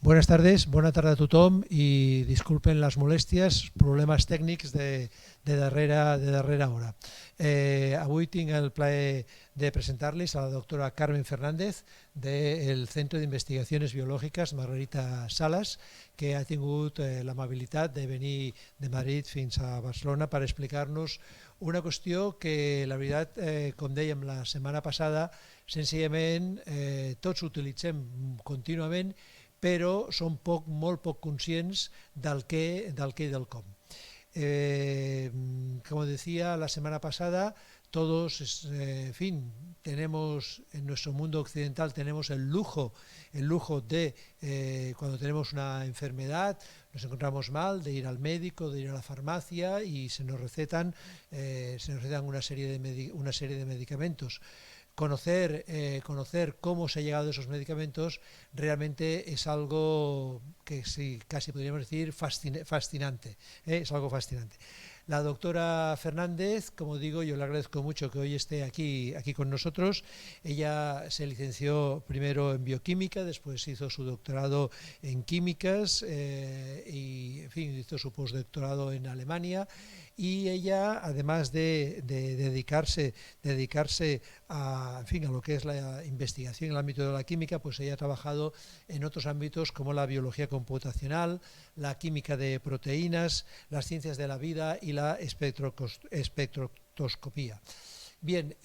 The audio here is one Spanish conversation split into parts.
Bona tarda a tothom i disculpen les molèsties, problemes tècnics de darrera hora. Avui tinc el plaer de presentar-les a la doctora Carmen Fernández del Centro de Investigaciones Biológicas Margarita Salas, que ha tingut l'amabilitat de venir de Madrid fins a Barcelona per explicar-nos una qüestió que, la veritat, com dèiem la setmana passada, senzillament tots utilitzem contínuament, però som molt poc conscients del què i del com. Como decía la semana pasada, todos, tenemos en nuestro mundo occidental tenemos el lujo de, cuando tenemos una enfermedad, nos encontramos mal, de ir al médico, de ir a la farmacia y se nos recetan una serie de medicamentos. Conocer cómo se ha llegado a esos medicamentos realmente es algo que sí, casi podríamos decir fascinante, es algo fascinante. La doctora Fernández, como digo, yo le agradezco mucho que hoy esté aquí con nosotros. Ella se licenció primero en bioquímica, después hizo su doctorado en químicas y hizo su postdoctorado en Alemania. Y ella, además de dedicarse a lo que es la investigación en el ámbito de la química, pues ella ha trabajado en otros ámbitos como la biología computacional, la química de proteínas, las ciencias de la vida y la espectroscopía. Bien,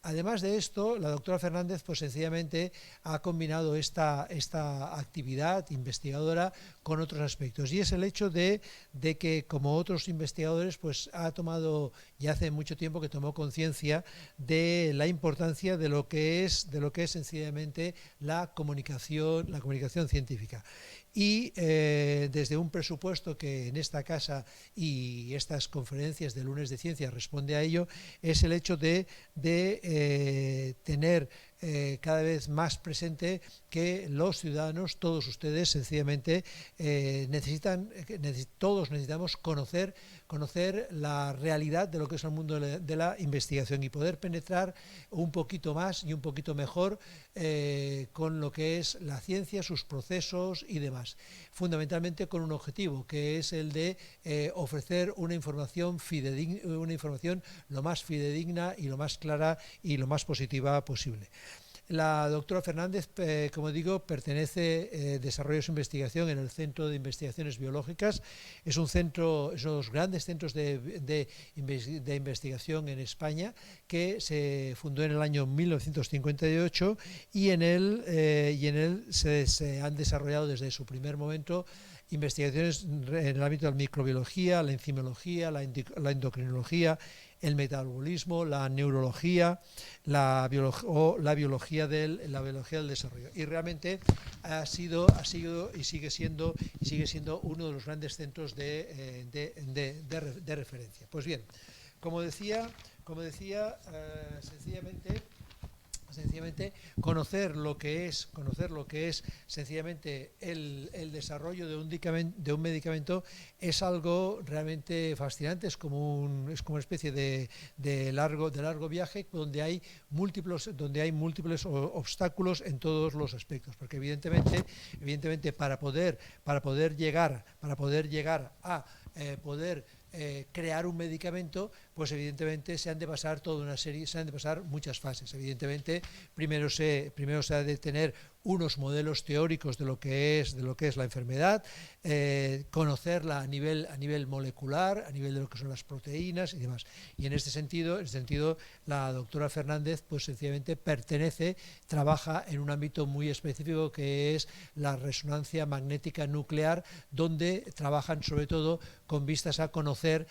además de esto, la doctora Fernández pues sencillamente ha combinado esta actividad investigadora con otros aspectos, y es el hecho de que, como otros investigadores, pues ha tomado, ya hace mucho tiempo que tomó conciencia de la importancia de lo que es sencillamente la comunicación científica. Y desde un presupuesto que en esta casa y estas conferencias de lunes de ciencia responde a ello, es el hecho de tener cada vez más presente que los ciudadanos, todos ustedes, sencillamente todos necesitamos conocer la realidad de lo que es el mundo de la investigación y poder penetrar un poquito más y un poquito mejor con lo que es la ciencia, sus procesos y demás. Fundamentalmente con un objetivo, que es el de ofrecer una información lo más fidedigna y lo más clara y lo más positiva posible. La doctora Fernández, como digo, pertenece desarrollo su investigación en el Centro de Investigaciones Biológicas. Es un centro, esos grandes centros de investigación en España, que se fundó en el año 1958 y en él se han desarrollado desde su primer momento investigaciones en el ámbito de la microbiología, la enzimología, la endocrinología, el metabolismo, la neurología, la biología del desarrollo. Y realmente ha sido y sigue siendo uno de los grandes centros de referencia. Pues bien, como decía, sencillamente conocer lo que es sencillamente el desarrollo de un medicamento es algo realmente fascinante. Es como una especie de largo viaje donde hay múltiples obstáculos en todos los aspectos, porque evidentemente para poder llegar a poder crear un medicamento, pues evidentemente se han de pasar muchas fases. Evidentemente, primero se ha de tener unos modelos teóricos de lo que es la enfermedad, conocerla a nivel molecular, a nivel de lo que son las proteínas y demás. Y en este sentido, la doctora Fernández pues sencillamente trabaja en un ámbito muy específico, que es la resonancia magnética nuclear, donde trabajan sobre todo con vistas a conocer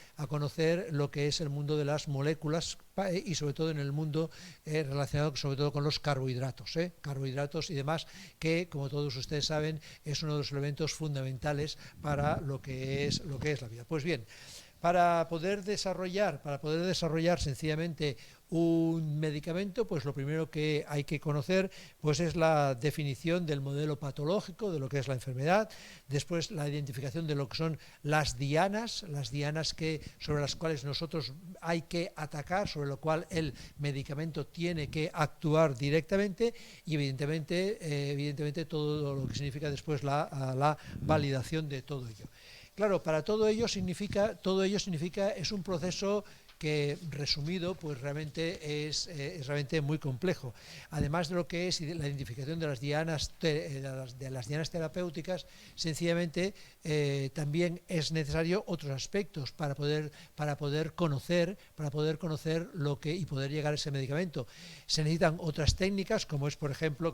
lo que es el mundo de las moléculas y sobre todo en el mundo relacionado sobre todo con los carbohidratos y demás, que, como todos ustedes saben, es uno de los elementos fundamentales para lo que es la vida. Pues bien, Para poder desarrollar sencillamente un medicamento, pues lo primero que hay que conocer pues es la definición del modelo patológico de lo que es la enfermedad, después la identificación de lo que son las dianas sobre las cuales nosotros hay que atacar, sobre lo cual el medicamento tiene que actuar directamente, y evidentemente todo lo que significa después la validación de todo ello. Claro, para todo ello significa, es un proceso que resumido pues realmente es realmente muy complejo. Además de lo que es la identificación de las dianas terapéuticas, sencillamente también es necesario otros aspectos para poder conocer lo que y poder llegar a ese medicamento. Se necesitan otras técnicas, como es por ejemplo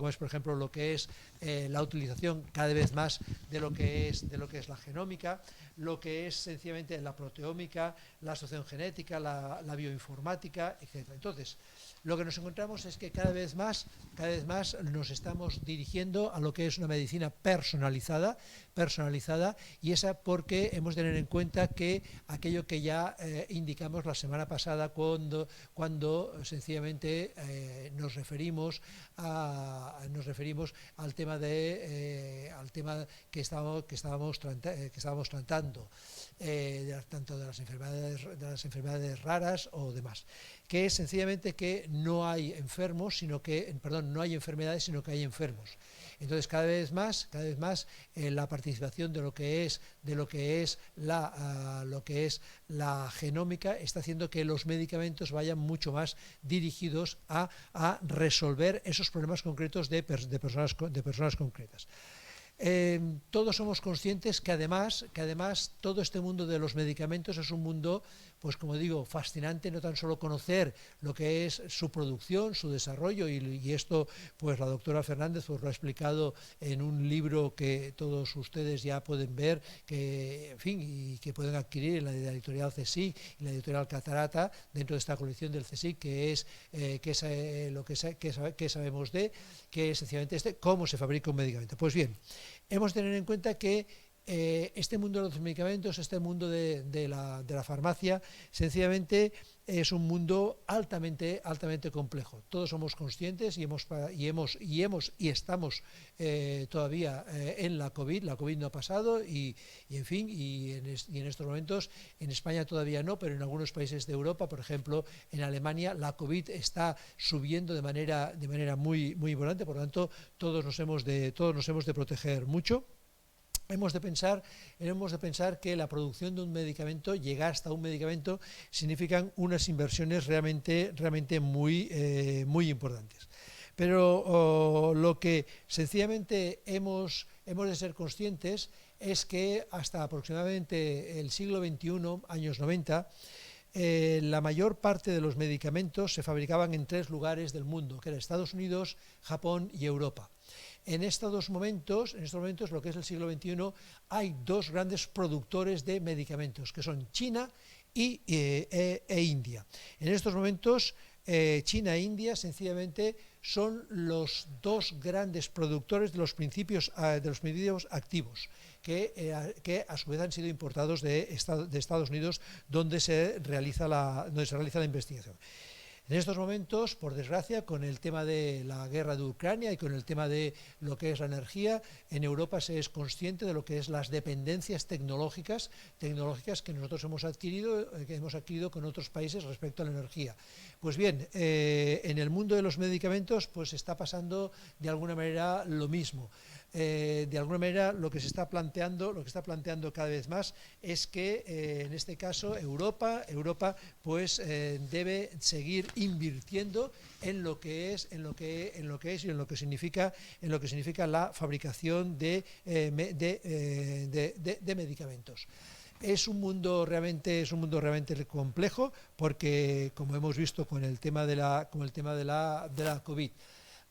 lo que es la utilización cada vez más de lo que es la genómica, lo que es sencillamente la proteómica, la asociación genética, la bioinformática, etc. Entonces, lo que nos encontramos es que cada vez más nos estamos dirigiendo a lo que es una medicina personalizada, y esa porque hemos de tener en cuenta que aquello que ya indicamos la semana pasada cuando sencillamente nos referimos al tema que estábamos tratando, tanto de las enfermedades raras o demás, que es sencillamente que no hay enfermos, no hay enfermedades, sino que hay enfermos. Entonces cada vez más la participación de lo que es la genómica está haciendo que los medicamentos vayan mucho más dirigidos a resolver esos problemas concretos de personas concretas. Todos somos conscientes que además todo este mundo de los medicamentos es un mundo, pues como digo, fascinante. No tan solo conocer lo que es su producción, su desarrollo, y esto pues la doctora Fernández pues lo ha explicado en un libro que todos ustedes ya pueden ver, y que pueden adquirir en la editorial CSIC y la editorial Catarata, dentro de esta colección del CSIC, que es lo que sabemos que es sencillamente cómo se fabrica un medicamento. Pues bien, hemos de tener en cuenta que este mundo de los medicamentos, este mundo de la farmacia, sencillamente es un mundo altamente complejo. Todos somos conscientes y estamos todavía en la COVID. La COVID no ha pasado y en estos momentos en España todavía no, pero en algunos países de Europa, por ejemplo en Alemania, la COVID está subiendo de manera muy importante. Por lo tanto, todos nos hemos de proteger mucho. Hemos de pensar que la producción de un medicamento, llegar hasta un medicamento, significan unas inversiones realmente muy importantes. Pero lo que sencillamente hemos de ser conscientes es que hasta aproximadamente el siglo XXI, años 90, la mayor parte de los medicamentos se fabricaban en 3 lugares del mundo, que eran Estados Unidos, Japón y Europa. En estos momentos, lo que es el siglo XXI, hay 2 grandes productores de medicamentos, que son China e India. En estos momentos, China e India sencillamente son los 2 grandes productores de los principios activos, que a su vez han sido importados de Estados Unidos, donde se realiza la investigación. En estos momentos, por desgracia, con el tema de la guerra de Ucrania y con el tema de lo que es la energía, en Europa se es consciente de lo que es las dependencias tecnológicas que nosotros hemos adquirido con otros países respecto a la energía. Pues bien, en el mundo de los medicamentos pues está pasando de alguna manera lo mismo. De alguna manera lo que está planteando cada vez más es que en este caso Europa pues debe seguir invirtiendo en lo que significa la fabricación de medicamentos. Es un mundo realmente complejo, porque como hemos visto con el tema de la COVID.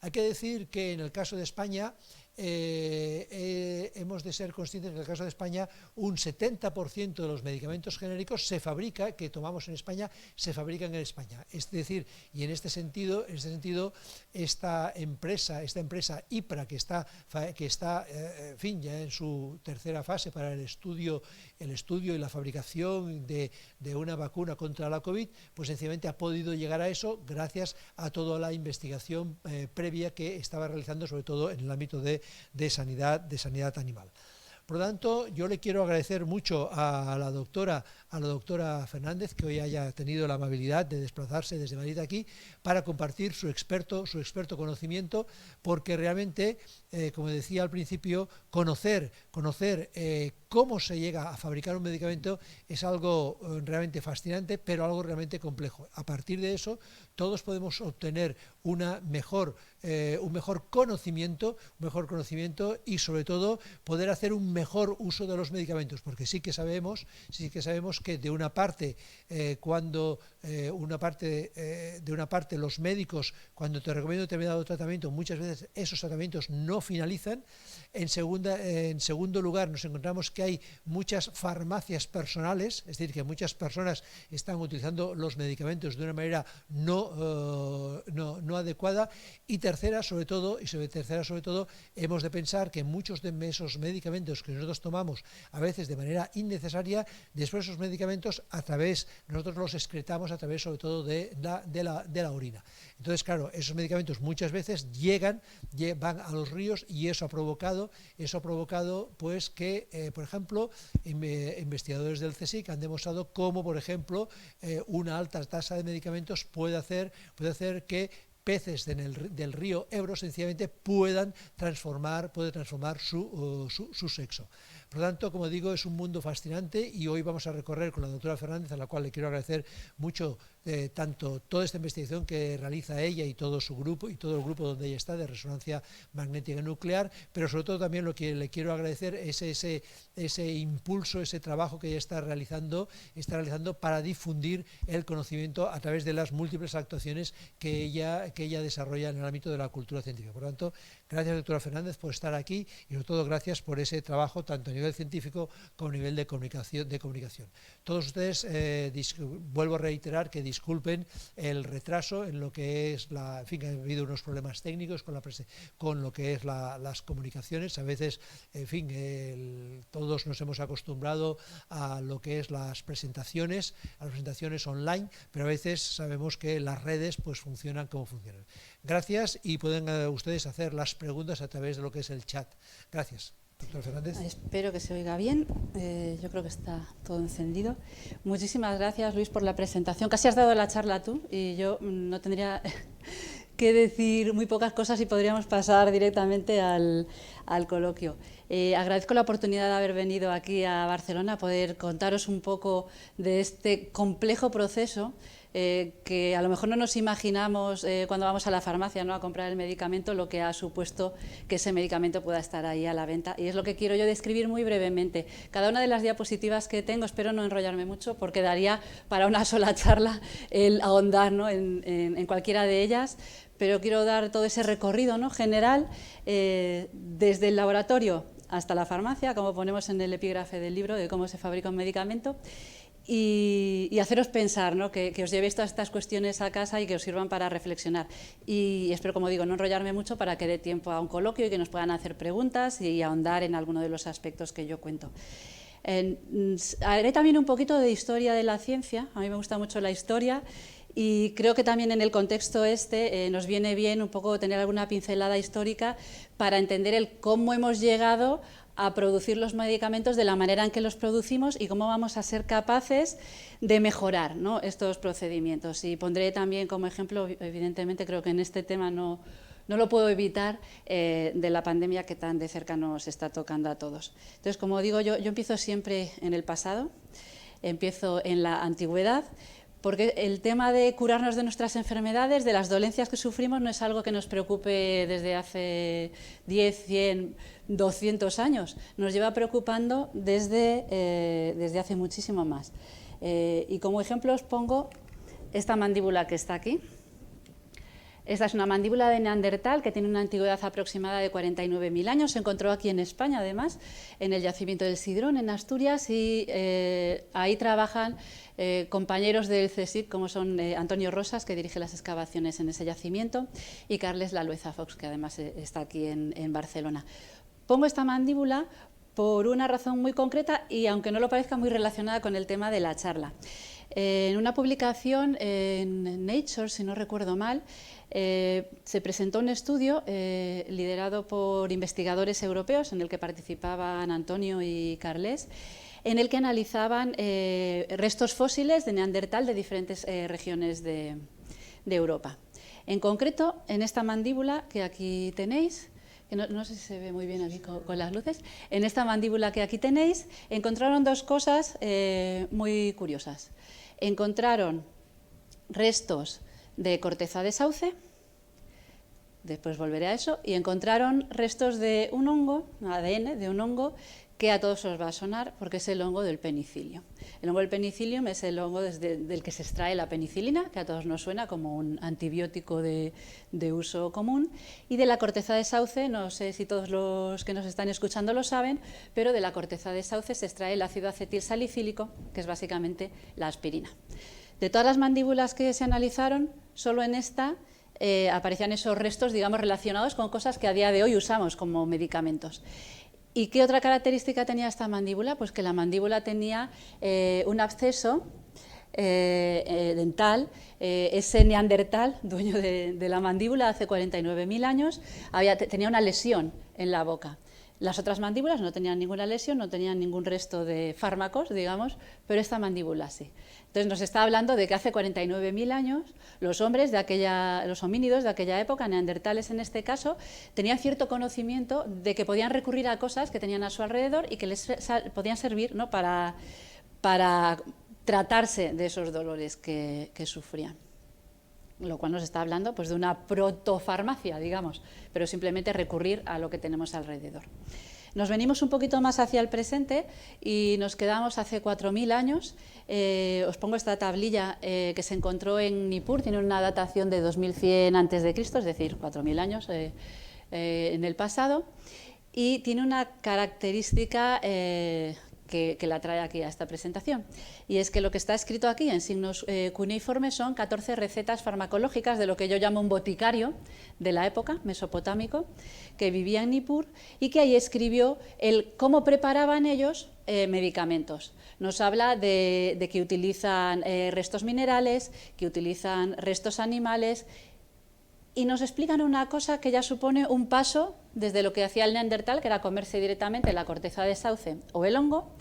Hay que decir que en el caso de España hemos de ser conscientes que en el caso de España un 70% de los medicamentos genéricos que tomamos en España se fabrican en España. Es decir, y en este sentido esta empresa IPRA, que está en fin, ya en su tercera fase para el estudio y la fabricación de una vacuna contra la COVID, pues sencillamente ha podido llegar a eso gracias a toda la investigación previa que estaba realizando, sobre todo en el ámbito de sanidad animal. Por lo tanto, yo le quiero agradecer mucho a la doctora Fernández que hoy haya tenido la amabilidad de desplazarse desde Madrid aquí para compartir su experto conocimiento, porque realmente, como decía al principio, conocer cómo se llega a fabricar un medicamento es algo realmente fascinante, pero algo realmente complejo. A partir de eso, todos podemos obtener un mejor conocimiento y sobre todo poder hacer un mejor uso de los medicamentos, porque sí que sabemos que de una parte los médicos, cuando te recomiendan determinado tratamiento, muchas veces esos tratamientos no finalizan. En segundo lugar, nos encontramos que hay muchas farmacias personales, es decir, que muchas personas están utilizando los medicamentos de una manera no adecuada. Y tercera, sobre todo, hemos de pensar que muchos de esos medicamentos que nosotros tomamos a veces de manera innecesaria, después esos medicamentos nosotros los excretamos a través sobre todo de la orina. Entonces, claro, esos medicamentos muchas veces van a los ríos, y eso ha provocado pues que, por ejemplo, investigadores del CSIC han demostrado cómo, por ejemplo, una alta tasa de medicamentos puede hacer que peces del río Ebro sencillamente puedan transformar su sexo. Por lo tanto, como digo, es un mundo fascinante, y hoy vamos a recorrer con la doctora Fernández, a la cual le quiero agradecer mucho tanto toda esta investigación que realiza ella y todo su grupo y todo el grupo donde ella está de resonancia magnética nuclear, pero sobre todo también lo que le quiero agradecer es ese impulso, ese trabajo que ella está realizando para difundir el conocimiento a través de las múltiples actuaciones que ella desarrolla en el ámbito de la cultura científica. Por lo tanto, gracias, doctora Fernández, por estar aquí, y sobre todo gracias por ese trabajo tanto a nivel científico como a nivel de comunicación. Todos ustedes, vuelvo a reiterar que disculpen el retraso en lo que es en fin, ha habido unos problemas técnicos con lo que es las comunicaciones. A veces, en fin, todos nos hemos acostumbrado a lo que es las presentaciones online, pero a veces sabemos que las redes pues funcionan como funcionan. Gracias, y pueden ustedes hacer las preguntas a través de lo que es el chat. Gracias. Doctor Fernández. Espero que se oiga bien. Yo creo que está todo encendido. Muchísimas gracias, Luis, por la presentación. Casi has dado la charla tú, y yo no tendría que decir muy pocas cosas y podríamos pasar directamente al coloquio. Agradezco la oportunidad de haber venido aquí a Barcelona a poder contaros un poco de este complejo proceso que a lo mejor no nos imaginamos cuando vamos a la farmacia, ¿no?, a comprar el medicamento, lo que ha supuesto que ese medicamento pueda estar ahí a la venta. Y es lo que quiero yo describir muy brevemente. Cada una de las diapositivas que tengo, espero no enrollarme mucho, porque daría para una sola charla el ahondar, ¿no?, en cualquiera de ellas, pero quiero dar todo ese recorrido, ¿no?, general, desde el laboratorio hasta la farmacia, como ponemos en el epígrafe del libro, de cómo se fabrica un medicamento. Y haceros pensar, ¿no?, que os llevéis todas estas cuestiones a casa y que os sirvan para reflexionar. Y espero, como digo, no enrollarme mucho para que dé tiempo a un coloquio y que nos puedan hacer preguntas y ahondar en alguno de los aspectos que yo cuento. Haré también un poquito de historia de la ciencia. A mí me gusta mucho la historia, y creo que también en el contexto nos viene bien un poco tener alguna pincelada histórica para entender el cómo hemos llegado a producir los medicamentos de la manera en que los producimos y cómo vamos a ser capaces de mejorar, ¿no?, estos procedimientos. Y pondré también como ejemplo, evidentemente creo que en este tema no lo puedo evitar, de la pandemia que tan de cerca nos está tocando a todos. Entonces, como digo, yo empiezo siempre en el pasado, empiezo en la antigüedad, porque el tema de curarnos de nuestras enfermedades, de las dolencias que sufrimos, no es algo que nos preocupe desde hace 10, 100, 200 años. Nos lleva preocupando desde hace muchísimo más. Y como ejemplo os pongo esta mandíbula que está aquí. Esta es una mandíbula de Neandertal que tiene una antigüedad aproximada de 49.000 años. Se encontró aquí en España, además, en el yacimiento del Sidrón, en Asturias, y ahí trabajan compañeros del CSIC, como son Antonio Rosas, que dirige las excavaciones en ese yacimiento, y Carles Lalueza Fox, que además está aquí en Barcelona. Pongo esta mandíbula por una razón muy concreta y, aunque no lo parezca, muy relacionada con el tema de la charla. En una publicación en Nature, si no recuerdo mal, se presentó un estudio liderado por investigadores europeos, en el que participaban Antonio y Carles, en el que analizaban restos fósiles de Neandertal de diferentes regiones de Europa. En concreto, en esta mandíbula que aquí tenéis, que no sé si se ve muy bien aquí con las luces, en esta mandíbula que aquí tenéis, encontraron dos cosas muy curiosas. Encontraron restos de corteza de sauce, después volveré a eso, y encontraron restos de un hongo, ADN de un hongo, que a todos os va a sonar porque es el hongo del penicilio. El hongo del penicillium es el hongo del que se extrae la penicilina, que a todos nos suena como un antibiótico de uso común, y de la corteza de sauce, no sé si todos los que nos están escuchando lo saben, pero de la corteza de sauce se extrae el ácido acetilsalicílico, que es básicamente la aspirina. De todas las mandíbulas que se analizaron, solo en esta aparecían esos restos, digamos, relacionados con cosas que a día de hoy usamos como medicamentos. ¿Y qué otra característica tenía esta mandíbula? Pues que la mandíbula tenía un absceso dental. Ese Neandertal, dueño de la mandíbula hace 49.000 años, tenía una lesión en la boca. Las otras mandíbulas no tenían ninguna lesión, no tenían ningún resto de fármacos, digamos, pero esta mandíbula sí. Entonces nos está hablando de que hace 49.000 años los hombres los homínidos de aquella época, neandertales en este caso, tenían cierto conocimiento de que podían recurrir a cosas que tenían a su alrededor y que les podían servir, ¿no?, para tratarse de esos dolores que sufrían. Lo cual nos está hablando, pues, de una protofarmacia, digamos, pero simplemente recurrir a lo que tenemos alrededor. Nos venimos un poquito más hacia el presente y nos quedamos hace 4.000 años. Os pongo esta tablilla que se encontró en Nippur, tiene una datación de 2100 a.C., es decir, 4.000 años en el pasado, y tiene una característica que la trae aquí a esta presentación, y es que lo que está escrito aquí en signos cuneiformes son 14 recetas farmacológicas de lo que yo llamo un boticario de la época, mesopotámico, que vivía en Nippur y que ahí escribió cómo preparaban ellos medicamentos. Nos habla de que utilizan restos minerales, que utilizan restos animales, y nos explican una cosa que ya supone un paso desde lo que hacía el Neandertal, que era comerse directamente la corteza de sauce o el hongo,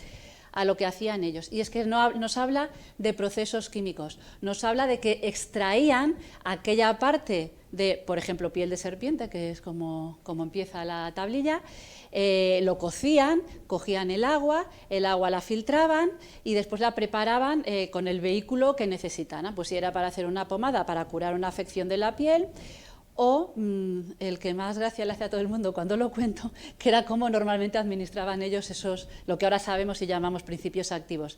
a lo que hacían ellos. Y es que nos habla de procesos químicos, nos habla de que extraían aquella parte de, por ejemplo, piel de serpiente, que es como empieza la tablilla, lo cocían, cogían el agua la filtraban y después la preparaban con el vehículo que necesitaran. Pues si era para hacer una pomada para curar una afección de la piel, o el que más gracia le hace a todo el mundo cuando lo cuento, que era cómo normalmente administraban ellos lo que ahora sabemos y llamamos principios activos,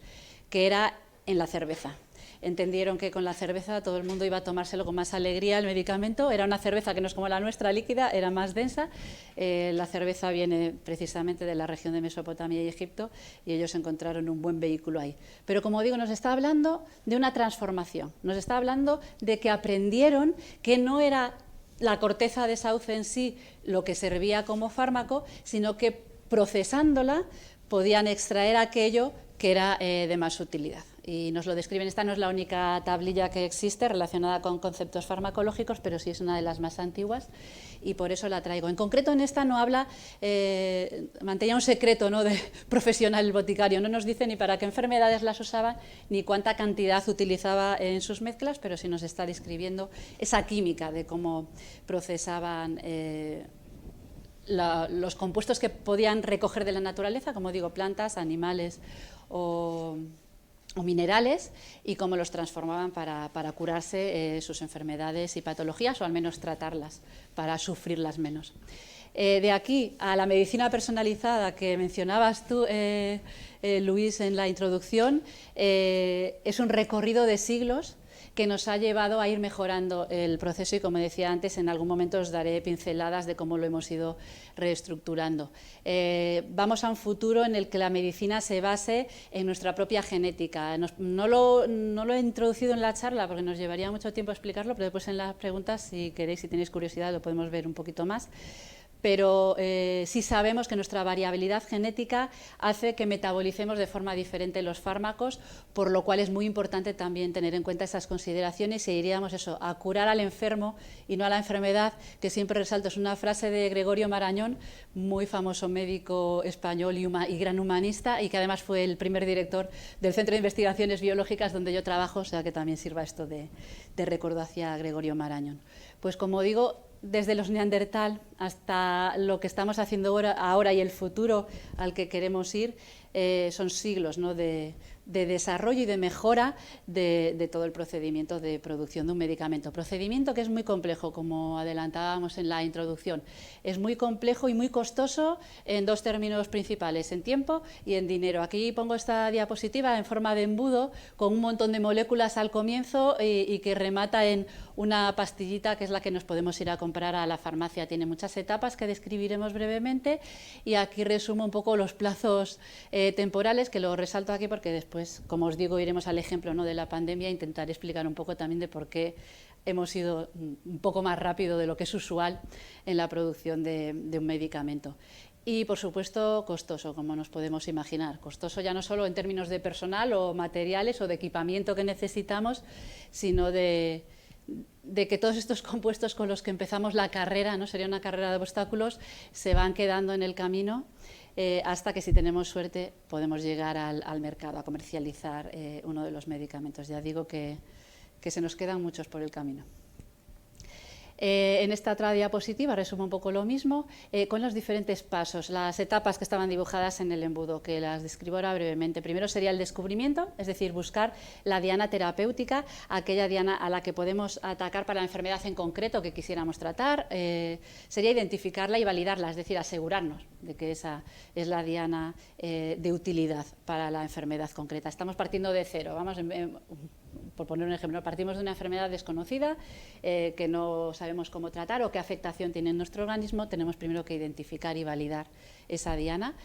que era en la cerveza. Entendieron que con la cerveza todo el mundo iba a tomárselo con más alegría el medicamento. Era una cerveza que no es como la nuestra, líquida, era más densa. La cerveza viene precisamente de la región de Mesopotamia y Egipto, y ellos encontraron un buen vehículo ahí. Pero, como digo, nos está hablando de una transformación, nos está hablando de que aprendieron que no era la corteza de sauce en sí lo que servía como fármaco, sino que procesándola podían extraer aquello que era de más utilidad. Y nos lo describen. Esta no es la única tablilla que existe relacionada con conceptos farmacológicos, pero sí es una de las más antiguas y por eso la traigo. En concreto, en esta no habla, mantenía un secreto, ¿no?, de profesional el boticario. No nos dice ni para qué enfermedades las usaban ni cuánta cantidad utilizaba en sus mezclas, pero sí nos está describiendo esa química de cómo procesaban los compuestos que podían recoger de la naturaleza, como digo, plantas, animales o minerales, y cómo los transformaban para curarse sus enfermedades y patologías, o al menos tratarlas, para sufrirlas menos. De aquí a la medicina personalizada que mencionabas tú, Luis, en la introducción, es un recorrido de siglos que nos ha llevado a ir mejorando el proceso y, como decía antes, en algún momento os daré pinceladas de cómo lo hemos ido reestructurando. Vamos a un futuro en el que la medicina se base en nuestra propia genética. No lo he introducido en la charla porque nos llevaría mucho tiempo explicarlo, pero después en las preguntas, si queréis, si tenéis curiosidad, lo podemos ver un poquito más. Pero sí sabemos que nuestra variabilidad genética hace que metabolicemos de forma diferente los fármacos, por lo cual es muy importante también tener en cuenta esas consideraciones y iríamos eso, a curar al enfermo y no a la enfermedad, que siempre resalto, es una frase de Gregorio Marañón, muy famoso médico español y gran humanista, y que además fue el primer director del Centro de Investigaciones Biológicas donde yo trabajo, o sea que también sirva esto de recuerdo hacia Gregorio Marañón. Pues como digo, desde los neandertal hasta lo que estamos haciendo ahora y el futuro al que queremos ir, son siglos, ¿no?, de desarrollo y de mejora de todo el procedimiento de producción de un medicamento. Procedimiento que es muy complejo, como adelantábamos en la introducción. Es muy complejo y muy costoso en dos términos principales, en tiempo y en dinero. Aquí pongo esta diapositiva en forma de embudo con un montón de moléculas al comienzo y que remata en una pastillita que es la que nos podemos ir a comprar a la farmacia. Tiene muchas etapas que describiremos brevemente y aquí resumo un poco los plazos temporales, que lo resalto aquí porque después, como os digo, iremos al ejemplo, ¿no?, de la pandemia e intentaré explicar un poco también de por qué hemos ido un poco más rápido de lo que es usual en la producción de un medicamento. Y, por supuesto, costoso, como nos podemos imaginar. Costoso ya no solo en términos de personal o materiales o de equipamiento que necesitamos, sino de que todos estos compuestos con los que empezamos la carrera, ¿no?, sería una carrera de obstáculos, se van quedando en el camino hasta que, si tenemos suerte, podemos llegar al mercado a comercializar uno de los medicamentos. Ya digo que se nos quedan muchos por el camino. En esta otra diapositiva resumo un poco lo mismo, con los diferentes pasos, las etapas que estaban dibujadas en el embudo, que las describo ahora brevemente. Primero sería el descubrimiento, es decir, buscar la diana terapéutica, aquella diana a la que podemos atacar para la enfermedad en concreto que quisiéramos tratar. Sería identificarla y validarla, es decir, asegurarnos de que esa es la diana de utilidad para la enfermedad concreta. Estamos partiendo de cero, por poner un ejemplo, partimos de una enfermedad desconocida que no sabemos cómo tratar o qué afectación tiene en nuestro organismo. Tenemos primero que identificar y validar esa diana.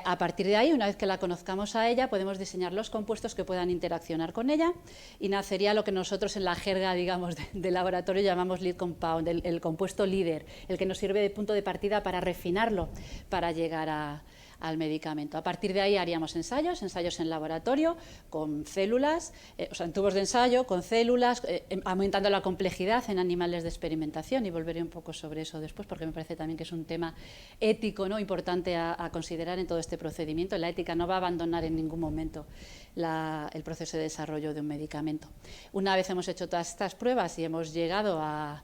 A partir de ahí, una vez que la conozcamos a ella, podemos diseñar los compuestos que puedan interaccionar con ella y nacería lo que nosotros en la jerga, digamos, de laboratorio llamamos lead compound, el compuesto líder, el que nos sirve de punto de partida para refinarlo, para llegar al medicamento. A partir de ahí haríamos ensayos en laboratorio, con células, o sea, en tubos de ensayo, con células, aumentando la complejidad en animales de experimentación, y volveré un poco sobre eso después, porque me parece también que es un tema ético, ¿no?, importante a considerar en todo este procedimiento. La ética no va a abandonar en ningún momento el proceso de desarrollo de un medicamento. Una vez hemos hecho todas estas pruebas y hemos llegado a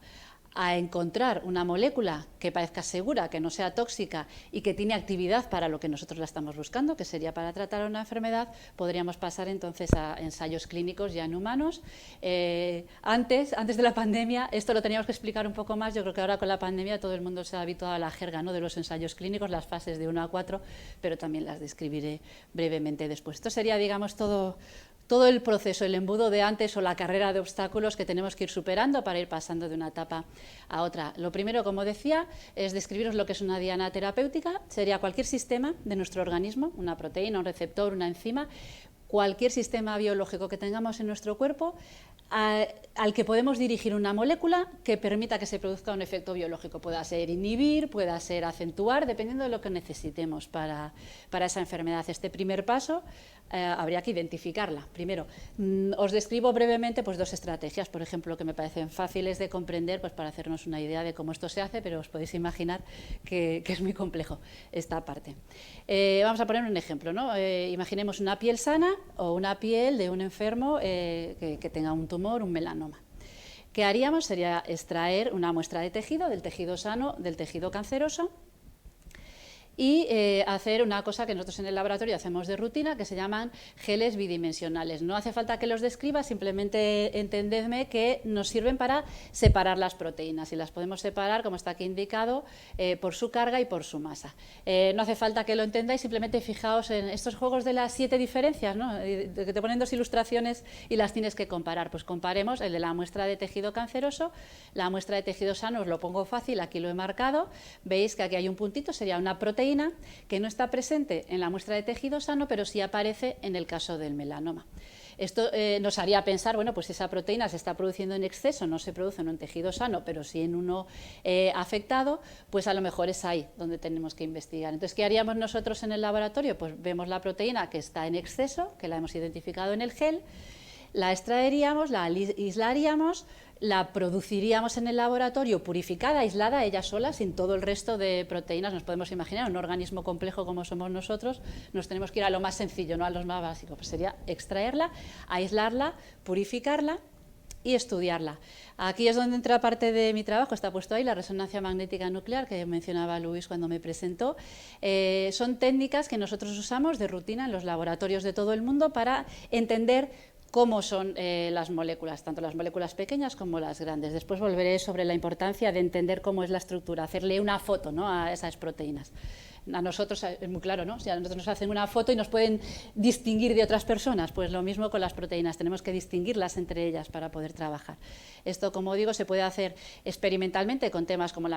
encontrar una molécula que parezca segura, que no sea tóxica y que tiene actividad para lo que nosotros la estamos buscando, que sería para tratar una enfermedad, podríamos pasar entonces a ensayos clínicos ya en humanos. Antes de la pandemia, esto lo teníamos que explicar un poco más. Yo creo que ahora con la pandemia todo el mundo se ha habituado a la jerga, ¿no?, de los ensayos clínicos, las fases de 1 a 4, pero también las describiré brevemente después. Esto sería, digamos, todo el proceso, el embudo de antes o la carrera de obstáculos que tenemos que ir superando para ir pasando de una etapa a otra. Lo primero, como decía, es describiros lo que es una diana terapéutica. Sería cualquier sistema de nuestro organismo, una proteína, un receptor, una enzima, cualquier sistema biológico que tengamos en nuestro cuerpo al que podemos dirigir una molécula que permita que se produzca un efecto biológico. Pueda ser inhibir, pueda ser acentuar, dependiendo de lo que necesitemos para esa enfermedad. Este primer paso habría que identificarla. Primero, os describo brevemente pues 2 estrategias, por ejemplo, que me parecen fáciles de comprender, pues para hacernos una idea de cómo esto se hace, pero os podéis imaginar que es muy complejo esta parte. Vamos a poner un ejemplo, ¿no? Imaginemos una piel sana o una piel de un enfermo que tenga un tumor, un melanoma. ¿Qué haríamos? Sería extraer una muestra de tejido, del tejido sano, del tejido canceroso, y hacer una cosa que nosotros en el laboratorio hacemos de rutina, que se llaman geles bidimensionales. No hace falta que los describa, simplemente entendedme que nos sirven para separar las proteínas, y las podemos separar, como está aquí indicado, por su carga y por su masa. No hace falta que lo entendáis, simplemente fijaos en estos juegos de las 7 diferencias, ¿no? Que te ponen 2 ilustraciones y las tienes que comparar. Pues comparemos el de la muestra de tejido canceroso, la muestra de tejido sano. Os lo pongo fácil, aquí lo he marcado, veis que aquí hay un puntito, sería una proteína que no está presente en la muestra de tejido sano, pero sí aparece en el caso del melanoma. Esto nos haría pensar, bueno, pues esa proteína se está produciendo en exceso, no se produce en un tejido sano, pero sí en uno afectado, pues a lo mejor es ahí donde tenemos que investigar. Entonces, ¿qué haríamos nosotros en el laboratorio? Pues vemos la proteína que está en exceso, que la hemos identificado en el gel, la extraeríamos, la aislaríamos, la produciríamos en el laboratorio purificada, aislada, ella sola, sin todo el resto de proteínas. Nos podemos imaginar, un organismo complejo como somos nosotros, nos tenemos que ir a lo más sencillo, no a lo más básico. Pues sería extraerla, aislarla, purificarla y estudiarla. Aquí es donde entra parte de mi trabajo, está puesto ahí, la resonancia magnética nuclear, que mencionaba Luis cuando me presentó. Son técnicas que nosotros usamos de rutina en los laboratorios de todo el mundo para entender cómo son las moléculas, tanto las moléculas pequeñas como las grandes. Después volveré sobre la importancia de entender cómo es la estructura, hacerle una foto, ¿no?, a esas proteínas. A nosotros es muy claro, ¿no? Si a nosotros nos hacen una foto y nos pueden distinguir de otras personas, pues lo mismo con las proteínas, tenemos que distinguirlas entre ellas para poder trabajar. Esto, como digo, se puede hacer experimentalmente con temas como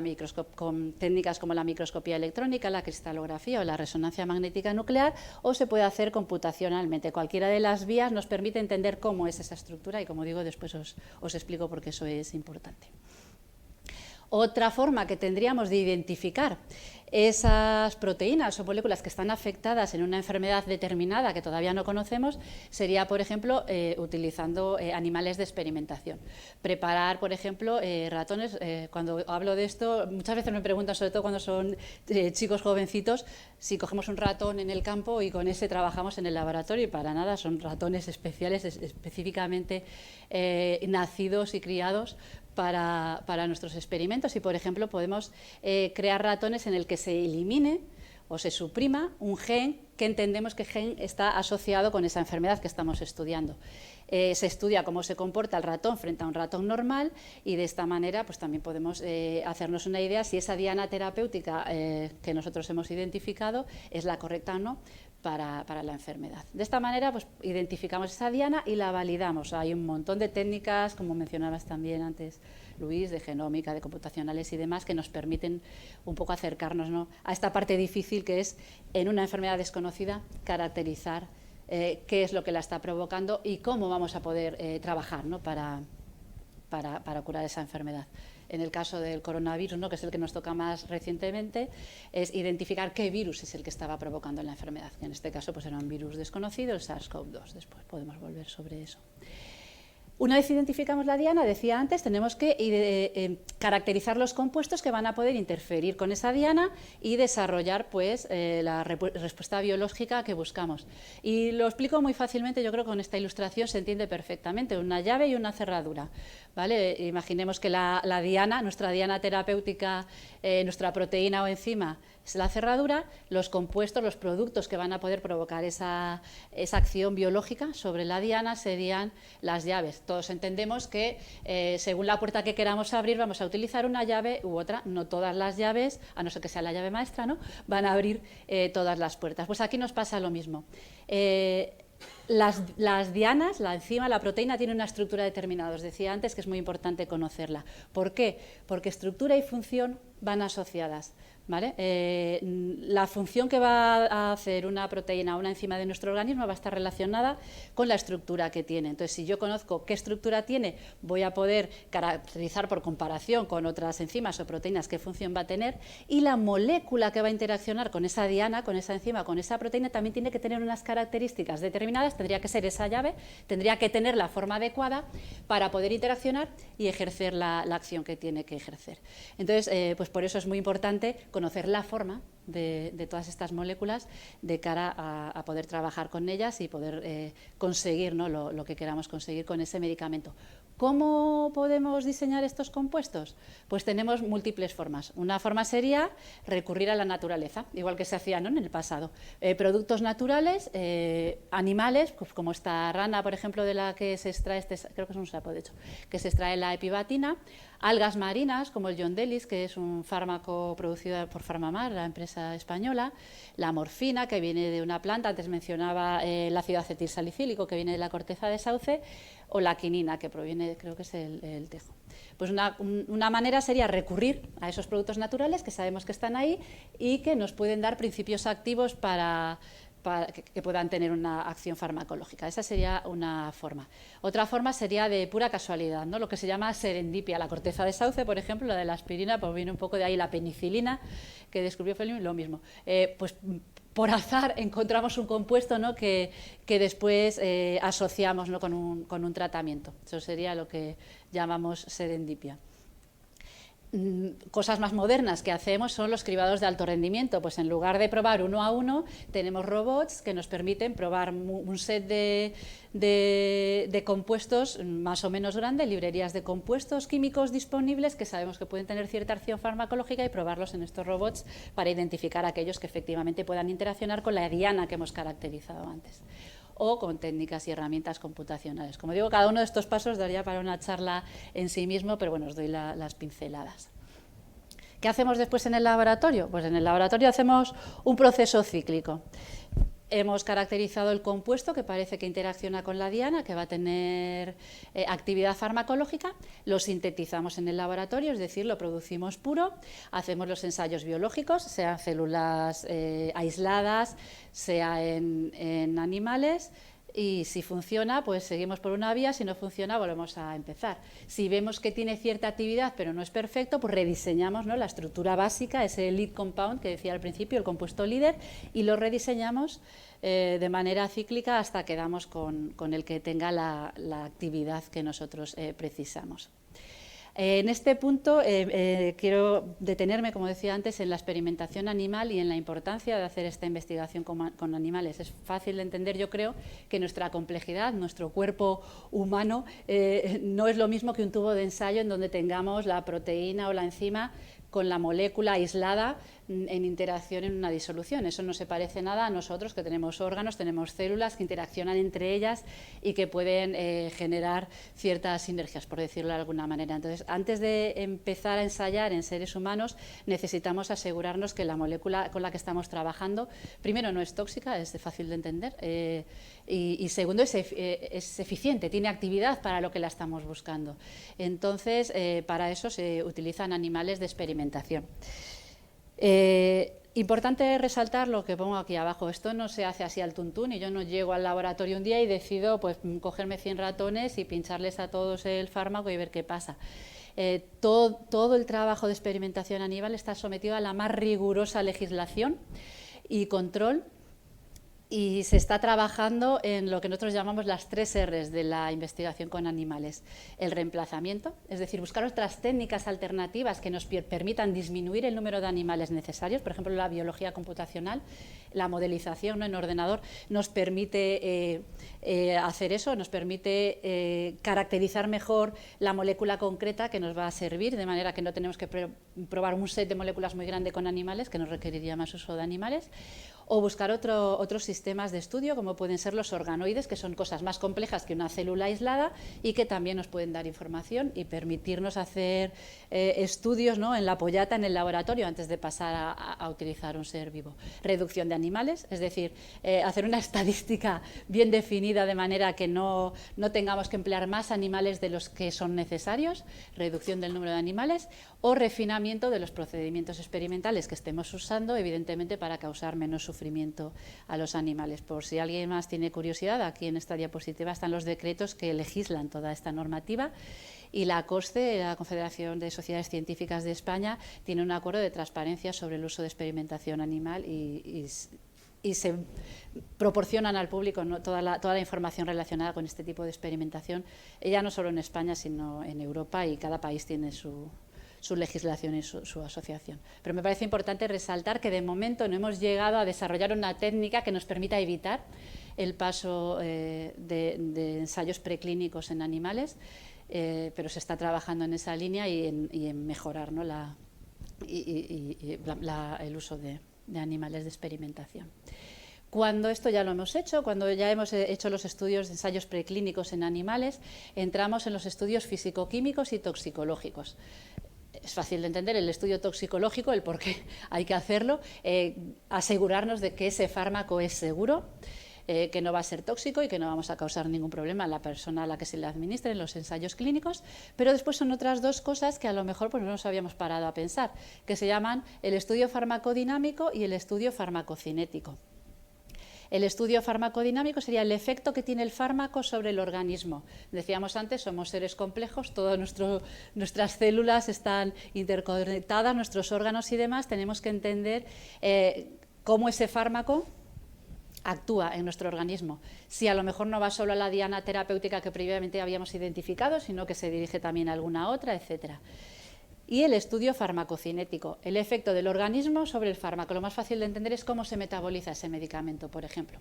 con técnicas como la microscopía electrónica, la cristalografía o la resonancia magnética nuclear, o se puede hacer computacionalmente. Cualquiera de las vías nos permite entender cómo es esa estructura y, como digo, después os explico por qué eso es importante. Otra forma que tendríamos de identificar esas proteínas o moléculas que están afectadas en una enfermedad determinada que todavía no conocemos sería, por ejemplo, utilizando animales de experimentación. Preparar, por ejemplo, ratones. Cuando hablo de esto, muchas veces me preguntan, sobre todo cuando son chicos jovencitos, si cogemos un ratón en el campo y con ese trabajamos en el laboratorio, y para nada, son ratones especiales, específicamente nacidos y criados para nuestros experimentos. Y, por ejemplo, podemos crear ratones en el que se elimine o se suprima un gen que entendemos que gen está asociado con esa enfermedad que estamos estudiando. Se estudia cómo se comporta el ratón frente a un ratón normal, y de esta manera pues también podemos hacernos una idea si esa diana terapéutica que nosotros hemos identificado es la correcta o no para la enfermedad. De esta manera pues identificamos esa diana y la validamos. Hay un montón de técnicas, como mencionabas también antes, Luis, de genómica, de computacionales y demás, que nos permiten un poco acercarnos, ¿no?, a esta parte difícil que es, en una enfermedad desconocida, caracterizar qué es lo que la está provocando y cómo vamos a poder trabajar, ¿no?, para curar esa enfermedad. En el caso del coronavirus, ¿no?, que es el que nos toca más recientemente, es identificar qué virus es el que estaba provocando la enfermedad, que en este caso pues era un virus desconocido, el SARS-CoV-2. Después podemos volver sobre eso. Una vez identificamos la diana, decía antes, tenemos que caracterizar los compuestos que van a poder interferir con esa diana y desarrollar pues, la respuesta biológica que buscamos. Y lo explico muy fácilmente, yo creo que con esta ilustración se entiende perfectamente, una llave y una cerradura, ¿vale? Imaginemos que la diana, nuestra diana terapéutica, nuestra proteína o enzima, es la cerradura. Los compuestos, los productos que van a poder provocar esa acción biológica sobre la diana serían las llaves. Todos entendemos que según la puerta que queramos abrir vamos a utilizar una llave u otra. No todas las llaves, a no ser que sea la llave maestra, ¿no?, van a abrir todas las puertas. Pues aquí nos pasa lo mismo. Las dianas, la enzima, la proteína, tienen una estructura determinada. Os decía antes que es muy importante conocerla. ¿Por qué? Porque estructura y función van asociadas, ¿vale? La función que va a hacer una proteína o una enzima de nuestro organismo va a estar relacionada con la estructura que tiene. Entonces, si yo conozco qué estructura tiene, voy a poder caracterizar por comparación con otras enzimas o proteínas qué función va a tener, y la molécula que va a interaccionar con esa diana, con esa enzima, con esa proteína, también tiene que tener unas características determinadas. Tendría que ser esa llave, tendría que tener la forma adecuada para poder interaccionar y ejercer la acción que tiene que ejercer. Entonces, pues por eso es muy importante conocer la forma de todas estas moléculas de cara a poder trabajar con ellas y poder conseguir, ¿no?, lo que queramos conseguir con ese medicamento. ¿Cómo podemos diseñar estos compuestos? Pues tenemos múltiples formas. Una forma sería recurrir a la naturaleza, igual que se hacía, ¿no?, en el pasado. Productos naturales, animales, pues como esta rana, por ejemplo, de la que se extrae, creo que es un sapo, de hecho, que se extrae la epibatina, algas marinas, como el Yondelis, que es un fármaco producido por Farmamar, la empresa española, la morfina, que viene de una planta, antes mencionaba el ácido acetilsalicílico, que viene de la corteza de sauce, o la quinina, que proviene, creo que es el tejo. Pues una manera sería recurrir a esos productos naturales que sabemos que están ahí y que nos pueden dar principios activos para que puedan tener una acción farmacológica. Esa sería una forma. Otra forma sería de pura casualidad, ¿no?, lo que se llama serendipia. La corteza de sauce, por ejemplo, la de la aspirina, pues viene un poco de ahí. La penicilina, que descubrió Fleming, lo mismo. Pues por azar encontramos un compuesto, ¿no?, que después asociamos, ¿no?, con un tratamiento. Eso sería lo que llamamos serendipia. Cosas más modernas que hacemos son los cribados de alto rendimiento. Pues en lugar de probar uno a uno, tenemos robots que nos permiten probar un set de compuestos más o menos grande, librerías de compuestos químicos disponibles que sabemos que pueden tener cierta acción farmacológica y probarlos en estos robots para identificar aquellos que efectivamente puedan interaccionar con la diana que hemos caracterizado antes, o con técnicas y herramientas computacionales. Como digo, cada uno de estos pasos daría para una charla en sí mismo, pero bueno, os doy las pinceladas. ¿Qué hacemos después en el laboratorio? Pues en el laboratorio hacemos un proceso cíclico. Hemos caracterizado el compuesto que parece que interacciona con la diana, que va a tener actividad farmacológica, lo sintetizamos en el laboratorio, es decir, lo producimos puro, hacemos los ensayos biológicos, sean células aisladas, sea en animales, y si funciona, pues seguimos por una vía, si no funciona, volvemos a empezar. Si vemos que tiene cierta actividad, pero no es perfecto, pues rediseñamos, ¿no?, la estructura básica, ese lead compound que decía al principio, el compuesto líder, y lo rediseñamos de manera cíclica hasta que damos con el que tenga la actividad que nosotros precisamos. En este punto quiero detenerme, como decía antes, en la experimentación animal y en la importancia de hacer esta investigación con animales. Es fácil de entender, yo creo, que nuestra complejidad, nuestro cuerpo humano, no es lo mismo que un tubo de ensayo en donde tengamos la proteína o la enzima con la molécula aislada en interacción en una disolución. Eso no se parece nada a nosotros, que tenemos órganos, tenemos células que interaccionan entre ellas y que pueden generar ciertas sinergias, por decirlo de alguna manera. Entonces, antes de empezar a ensayar en seres humanos, necesitamos asegurarnos que la molécula con la que estamos trabajando, primero, no es tóxica, es fácil de entender, y segundo, es eficiente, tiene actividad para lo que la estamos buscando. Entonces, para eso se utilizan animales de experimentación. Importante resaltar lo que pongo aquí abajo. Esto no se hace así al tuntún, y yo no llego al laboratorio un día y decido, pues, cogerme 100 ratones y pincharles a todos el fármaco y ver qué pasa. Todo el trabajo de experimentación animal está sometido a la más rigurosa legislación y control, y se está trabajando en lo que nosotros llamamos las 3 R's de la investigación con animales. El reemplazamiento, es decir, buscar otras técnicas alternativas que nos permitan disminuir el número de animales necesarios. Por ejemplo, la biología computacional, la modelización, ¿no?, en ordenador nos permite hacer eso, nos permite caracterizar mejor la molécula concreta que nos va a servir, de manera que no tenemos que probar un set de moléculas muy grande con animales, que nos requeriría más uso de animales. O buscar otros sistemas de estudio, como pueden ser los organoides, que son cosas más complejas que una célula aislada y que también nos pueden dar información y permitirnos hacer estudios, ¿no?, en la pollata, en el laboratorio, antes de pasar a utilizar un ser vivo. Reducción de animales, es decir, hacer una estadística bien definida de manera que no tengamos que emplear más animales de los que son necesarios, reducción del número de animales, o refinamiento de los procedimientos experimentales que estemos usando, evidentemente para causar menos sufrimiento a los animales. Por si alguien más tiene curiosidad, aquí en esta diapositiva están los decretos que legislan toda esta normativa, y la COSCE, la Confederación de Sociedades Científicas de España, tiene un acuerdo de transparencia sobre el uso de experimentación animal y se proporcionan al público, ¿no?, toda la información relacionada con este tipo de experimentación, ya no solo en España, sino en Europa, y cada país tiene su su legislación y su asociación. Pero me parece importante resaltar que de momento no hemos llegado a desarrollar una técnica que nos permita evitar el paso de ensayos preclínicos en animales, pero se está trabajando en esa línea y en mejorar, ¿no?, el uso de animales de experimentación. Cuando esto ya lo hemos hecho, cuando ya hemos hecho los estudios de ensayos preclínicos en animales, entramos en los estudios físico-químicos y toxicológicos. Es fácil de entender el estudio toxicológico, el por qué hay que hacerlo, asegurarnos de que ese fármaco es seguro, que no va a ser tóxico y que no vamos a causar ningún problema a la persona a la que se le administre en los ensayos clínicos, pero después son otras dos cosas que a lo mejor pues no nos habíamos parado a pensar, que se llaman el estudio farmacodinámico y el estudio farmacocinético. El estudio farmacodinámico sería el efecto que tiene el fármaco sobre el organismo. Decíamos antes, somos seres complejos, todas nuestras células están interconectadas, nuestros órganos y demás, tenemos que entender cómo ese fármaco actúa en nuestro organismo. Si a lo mejor no va solo a la diana terapéutica que previamente habíamos identificado, sino que se dirige también a alguna otra, etcétera. Y el estudio farmacocinético, el efecto del organismo sobre el fármaco. Lo más fácil de entender es cómo se metaboliza ese medicamento, por ejemplo.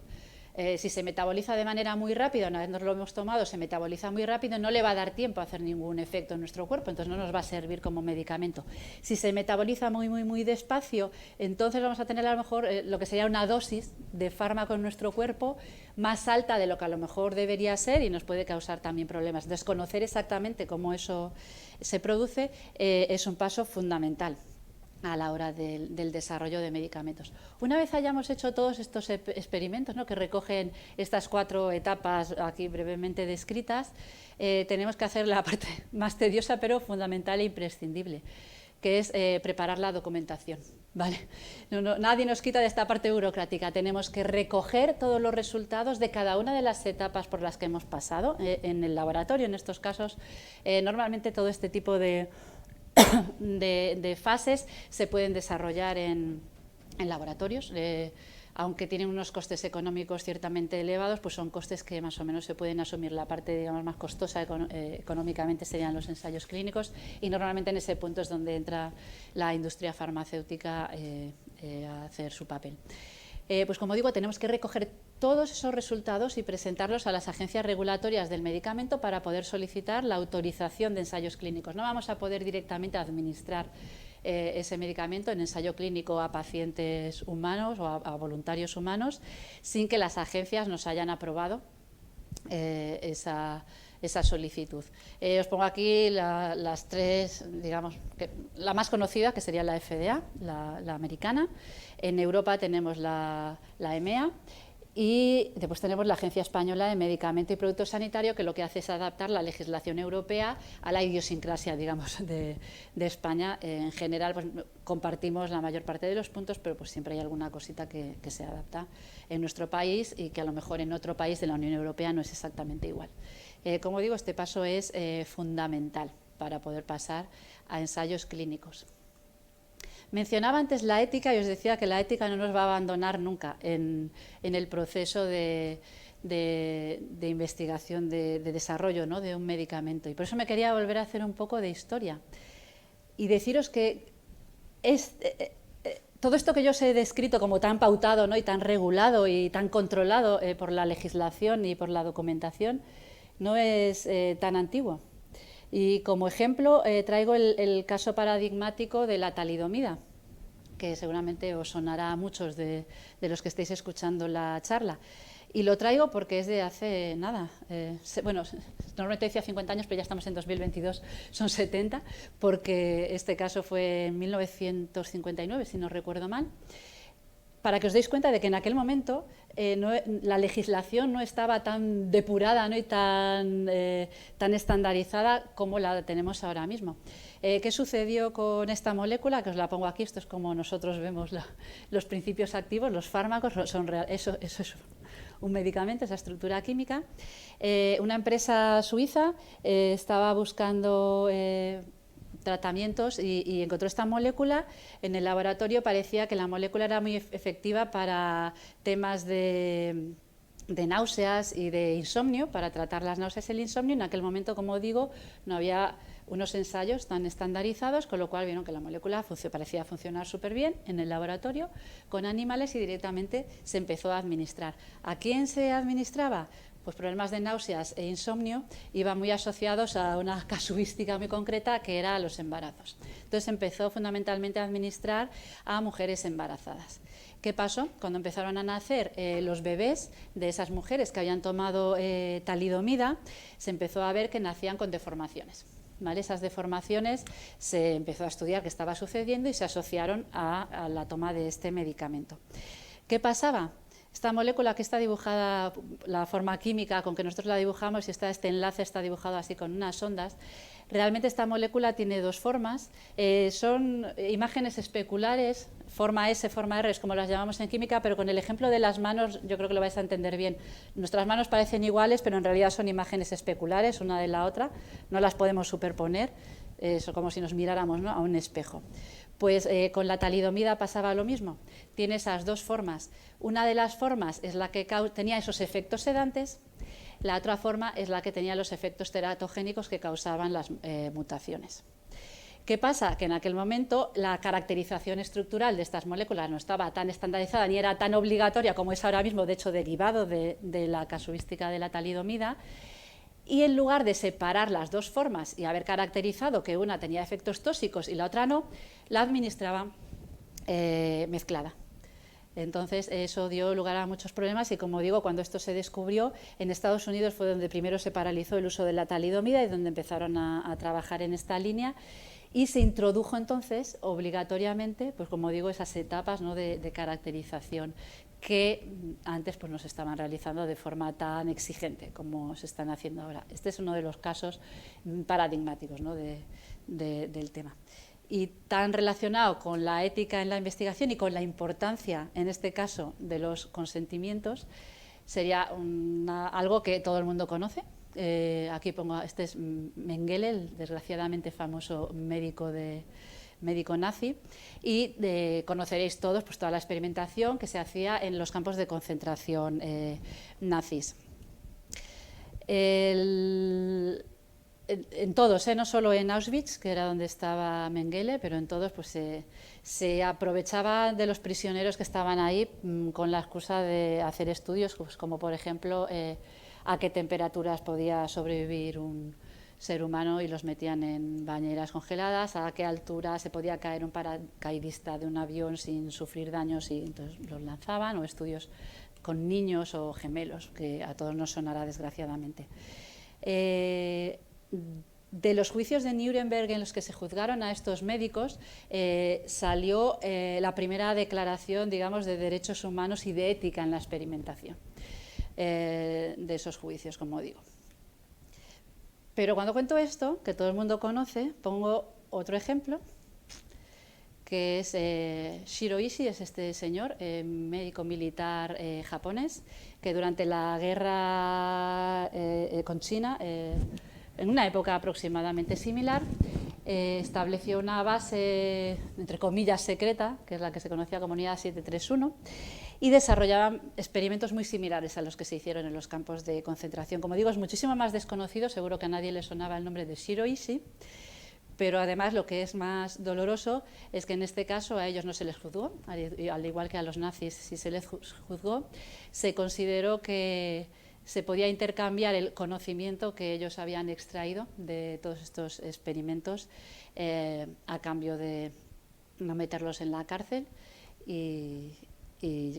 Si se metaboliza de manera muy rápida, una vez nos lo hemos tomado, se metaboliza muy rápido, no le va a dar tiempo a hacer ningún efecto en nuestro cuerpo, entonces no nos va a servir como medicamento. Si se metaboliza muy despacio, entonces vamos a tener a lo mejor lo que sería una dosis de fármaco en nuestro cuerpo más alta de lo que a lo mejor debería ser y nos puede causar también problemas. Desconocer exactamente cómo eso se produce es un paso fundamental a la hora del desarrollo de medicamentos. Una vez hayamos hecho todos estos experimentos, ¿no?, que recogen estas 4 etapas aquí brevemente descritas, tenemos que hacer la parte más tediosa pero fundamental e imprescindible, que es preparar la documentación. ¿Vale? Nadie nos quita de esta parte burocrática. Tenemos que recoger todos los resultados de cada una de las etapas por las que hemos pasado en el laboratorio. En estos casos, normalmente todo este tipo de fases se pueden desarrollar en laboratorios, aunque tienen unos costes económicos ciertamente elevados, pues son costes que más o menos se pueden asumir. La parte, digamos, más costosa económicamente serían los ensayos clínicos y normalmente en ese punto es donde entra la industria farmacéutica a hacer su papel. Pues como digo, tenemos que recoger todos esos resultados y presentarlos a las agencias regulatorias del medicamento para poder solicitar la autorización de ensayos clínicos. No vamos a poder directamente administrar ese medicamento en ensayo clínico a pacientes humanos o a voluntarios humanos sin que las agencias nos hayan aprobado esa solicitud. Os pongo aquí las 3, digamos, la más conocida, que sería la FDA, la americana. En Europa tenemos la EMEA y después tenemos la Agencia Española de Medicamento y Producto Sanitario, que lo que hace es adaptar la legislación europea a la idiosincrasia, digamos, de España. En general, pues, compartimos la mayor parte de los puntos, pero pues siempre hay alguna cosita que se adapta en nuestro país y que a lo mejor en otro país de la Unión Europea no es exactamente igual. Como digo, este paso es fundamental para poder pasar a ensayos clínicos. Mencionaba antes la ética y os decía que la ética no nos va a abandonar nunca en el proceso de investigación, de desarrollo, ¿no?, de un medicamento. Y por eso me quería volver a hacer un poco de historia y deciros que todo esto que yo os he descrito como tan pautado, ¿no?, y tan regulado y tan controlado por la legislación y por la documentación no es tan antiguo. Y como ejemplo traigo el caso paradigmático de la talidomida, que seguramente os sonará a muchos de los que estéis escuchando la charla. Y lo traigo porque es de hace nada, bueno, normalmente decía 50 años, pero ya estamos en 2022, son 70, porque este caso fue en 1959, si no recuerdo mal, para que os deis cuenta de que en aquel momento la legislación no estaba tan depurada, ¿no?, y tan estandarizada como la tenemos ahora mismo. ¿Qué sucedió con esta molécula? Que os la pongo aquí, esto es como nosotros vemos los principios activos, los fármacos, eso es un medicamento, esa estructura química. Una empresa suiza estaba buscando tratamientos y encontró esta molécula. En el laboratorio parecía que la molécula era muy efectiva para temas de náuseas y de insomnio, para tratar las náuseas y el insomnio. En aquel momento, como digo, no había unos ensayos tan estandarizados, con lo cual vieron que la molécula parecía funcionar súper bien en el laboratorio con animales y directamente se empezó a administrar. ¿A quién se administraba? Pues problemas de náuseas e insomnio iban muy asociados a una casuística muy concreta que era los embarazos. Entonces empezó fundamentalmente a administrar a mujeres embarazadas. ¿Qué pasó? Cuando empezaron a nacer los bebés de esas mujeres que habían tomado talidomida, se empezó a ver que nacían con deformaciones. ¿Vale? Esas deformaciones se empezó a estudiar qué estaba sucediendo y se asociaron a la toma de este medicamento. ¿Qué pasaba? Esta molécula que está dibujada, la forma química con que nosotros la dibujamos, y este enlace está dibujado así con unas ondas, realmente esta molécula tiene dos formas, son imágenes especulares, forma S, forma R, es como las llamamos en química, pero con el ejemplo de las manos yo creo que lo vais a entender bien. Nuestras manos parecen iguales, pero en realidad son imágenes especulares, una de la otra, no las podemos superponer, es como si nos miráramos, ¿no?, a un espejo. Pues con la talidomida pasaba lo mismo, tiene esas dos formas. Una de las formas es la que tenía esos efectos sedantes, la otra forma es la que tenía los efectos teratogénicos que causaban las mutaciones. ¿Qué pasa? Que en aquel momento la caracterización estructural de estas moléculas no estaba tan estandarizada ni era tan obligatoria como es ahora mismo, de hecho derivado de la casuística de la talidomida. Y en lugar de separar las dos formas y haber caracterizado que una tenía efectos tóxicos y la otra no, la administraba mezclada. Entonces eso dio lugar a muchos problemas y, como digo, cuando esto se descubrió, en Estados Unidos fue donde primero se paralizó el uso de la talidomida y donde empezaron a trabajar en esta línea. Y se introdujo entonces obligatoriamente, pues como digo, esas etapas, ¿no?, de caracterización que antes pues no se estaban realizando de forma tan exigente como se están haciendo ahora. Este es uno de los casos paradigmáticos, ¿no?, del tema. Y tan relacionado con la ética en la investigación y con la importancia, en este caso, de los consentimientos, sería algo que todo el mundo conoce. Aquí pongo, este es Mengele, el desgraciadamente famoso médico nazi, y conoceréis todos pues toda la experimentación que se hacía en los campos de concentración nazis. En todos, no solo en Auschwitz, que era donde estaba Mengele, pero en todos pues, se aprovechaba de los prisioneros que estaban ahí con la excusa de hacer estudios, pues, como por ejemplo a qué temperaturas podía sobrevivir un ser humano, y los metían en bañeras congeladas, a qué altura se podía caer un paracaidista de un avión sin sufrir daños, y entonces los lanzaban, o estudios con niños o gemelos, que a todos nos sonará desgraciadamente. De los juicios de Nuremberg en los que se juzgaron a estos médicos, salió la primera declaración, digamos, de derechos humanos y de ética en la experimentación de esos juicios, como digo. Pero cuando cuento esto, que todo el mundo conoce, pongo otro ejemplo, que es Shiro Ishii, es este señor, médico militar japonés, que durante la guerra con China, en una época aproximadamente similar, estableció una base, entre comillas, secreta, que es la que se conocía como Unidad 731, y desarrollaban experimentos muy similares a los que se hicieron en los campos de concentración. Como digo, es muchísimo más desconocido, seguro que a nadie le sonaba el nombre de Shiro Ishii, pero además lo que es más doloroso es que en este caso a ellos no se les juzgó, al igual que a los nazis sí se les juzgó. Se consideró que se podía intercambiar el conocimiento que ellos habían extraído de todos estos experimentos a cambio de no meterlos en la cárcel, y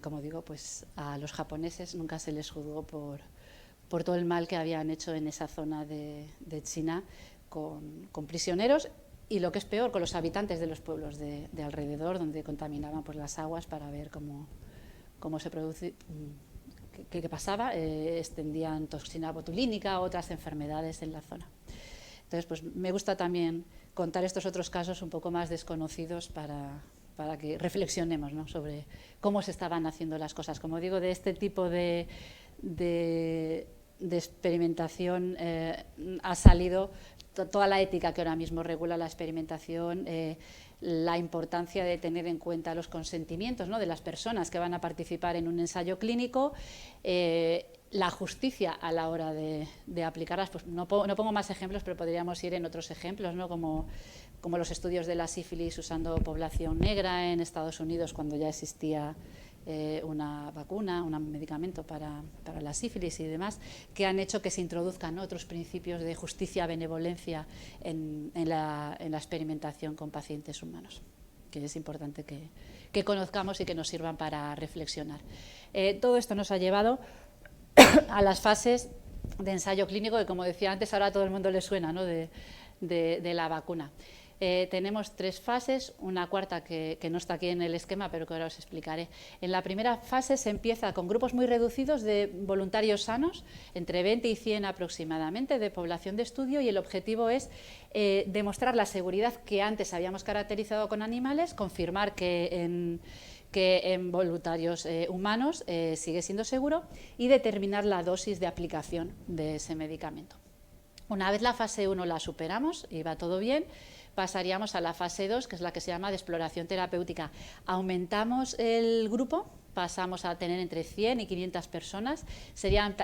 como digo, pues a los japoneses nunca se les juzgó por todo el mal que habían hecho en esa zona de China con prisioneros, y lo que es peor, con los habitantes de los pueblos de alrededor, donde contaminaban pues las aguas para ver cómo se produce, qué pasaba, extendían toxina botulínica, otras enfermedades en la zona. Entonces, pues me gusta también contar estos otros casos un poco más desconocidos para que reflexionemos, ¿no?, sobre cómo se estaban haciendo las cosas. Como digo, de este tipo de experimentación ha salido toda la ética que ahora mismo regula la experimentación, la importancia de tener en cuenta los consentimientos, ¿no?, de las personas que van a participar en un ensayo clínico, la justicia a la hora de aplicarlas. Pues no pongo más ejemplos, pero podríamos ir en otros ejemplos, ¿no? Como los estudios de la sífilis usando población negra en Estados Unidos, cuando ya existía una vacuna, un medicamento para la sífilis y demás, que han hecho que se introduzcan, ¿no?, otros principios de justicia, benevolencia en la experimentación con pacientes humanos, que es importante que conozcamos y que nos sirvan para reflexionar. Todo esto nos ha llevado a las fases de ensayo clínico, que, como decía antes, ahora a todo el mundo le suena, ¿no?, de la vacuna. Tenemos 3 fases, una cuarta que no está aquí en el esquema, pero que ahora os explicaré. En la primera fase se empieza con grupos muy reducidos de voluntarios sanos, entre 20 y 100 aproximadamente, de población de estudio, y el objetivo es demostrar la seguridad que antes habíamos caracterizado con animales, confirmar que en voluntarios humanos sigue siendo seguro, y determinar la dosis de aplicación de ese medicamento. Una vez la fase 1 la superamos y va todo bien, pasaríamos a la fase 2, que es la que se llama de exploración terapéutica. Aumentamos el grupo, pasamos a tener entre 100 y 500 personas, serían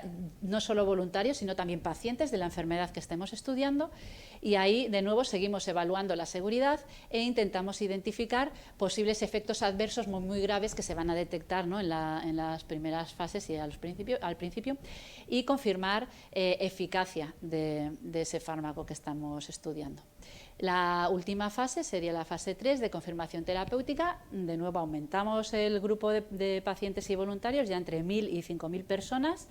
no solo voluntarios, sino también pacientes de la enfermedad que estemos estudiando, y ahí de nuevo seguimos evaluando la seguridad e intentamos identificar posibles efectos adversos muy graves que se van a detectar, ¿no?, en las primeras fases y al principio, y confirmar eficacia de ese fármaco que estamos estudiando. La última fase sería la fase 3 de confirmación terapéutica. De nuevo aumentamos el grupo de pacientes y voluntarios ya entre 1.000 y 5.000 personas.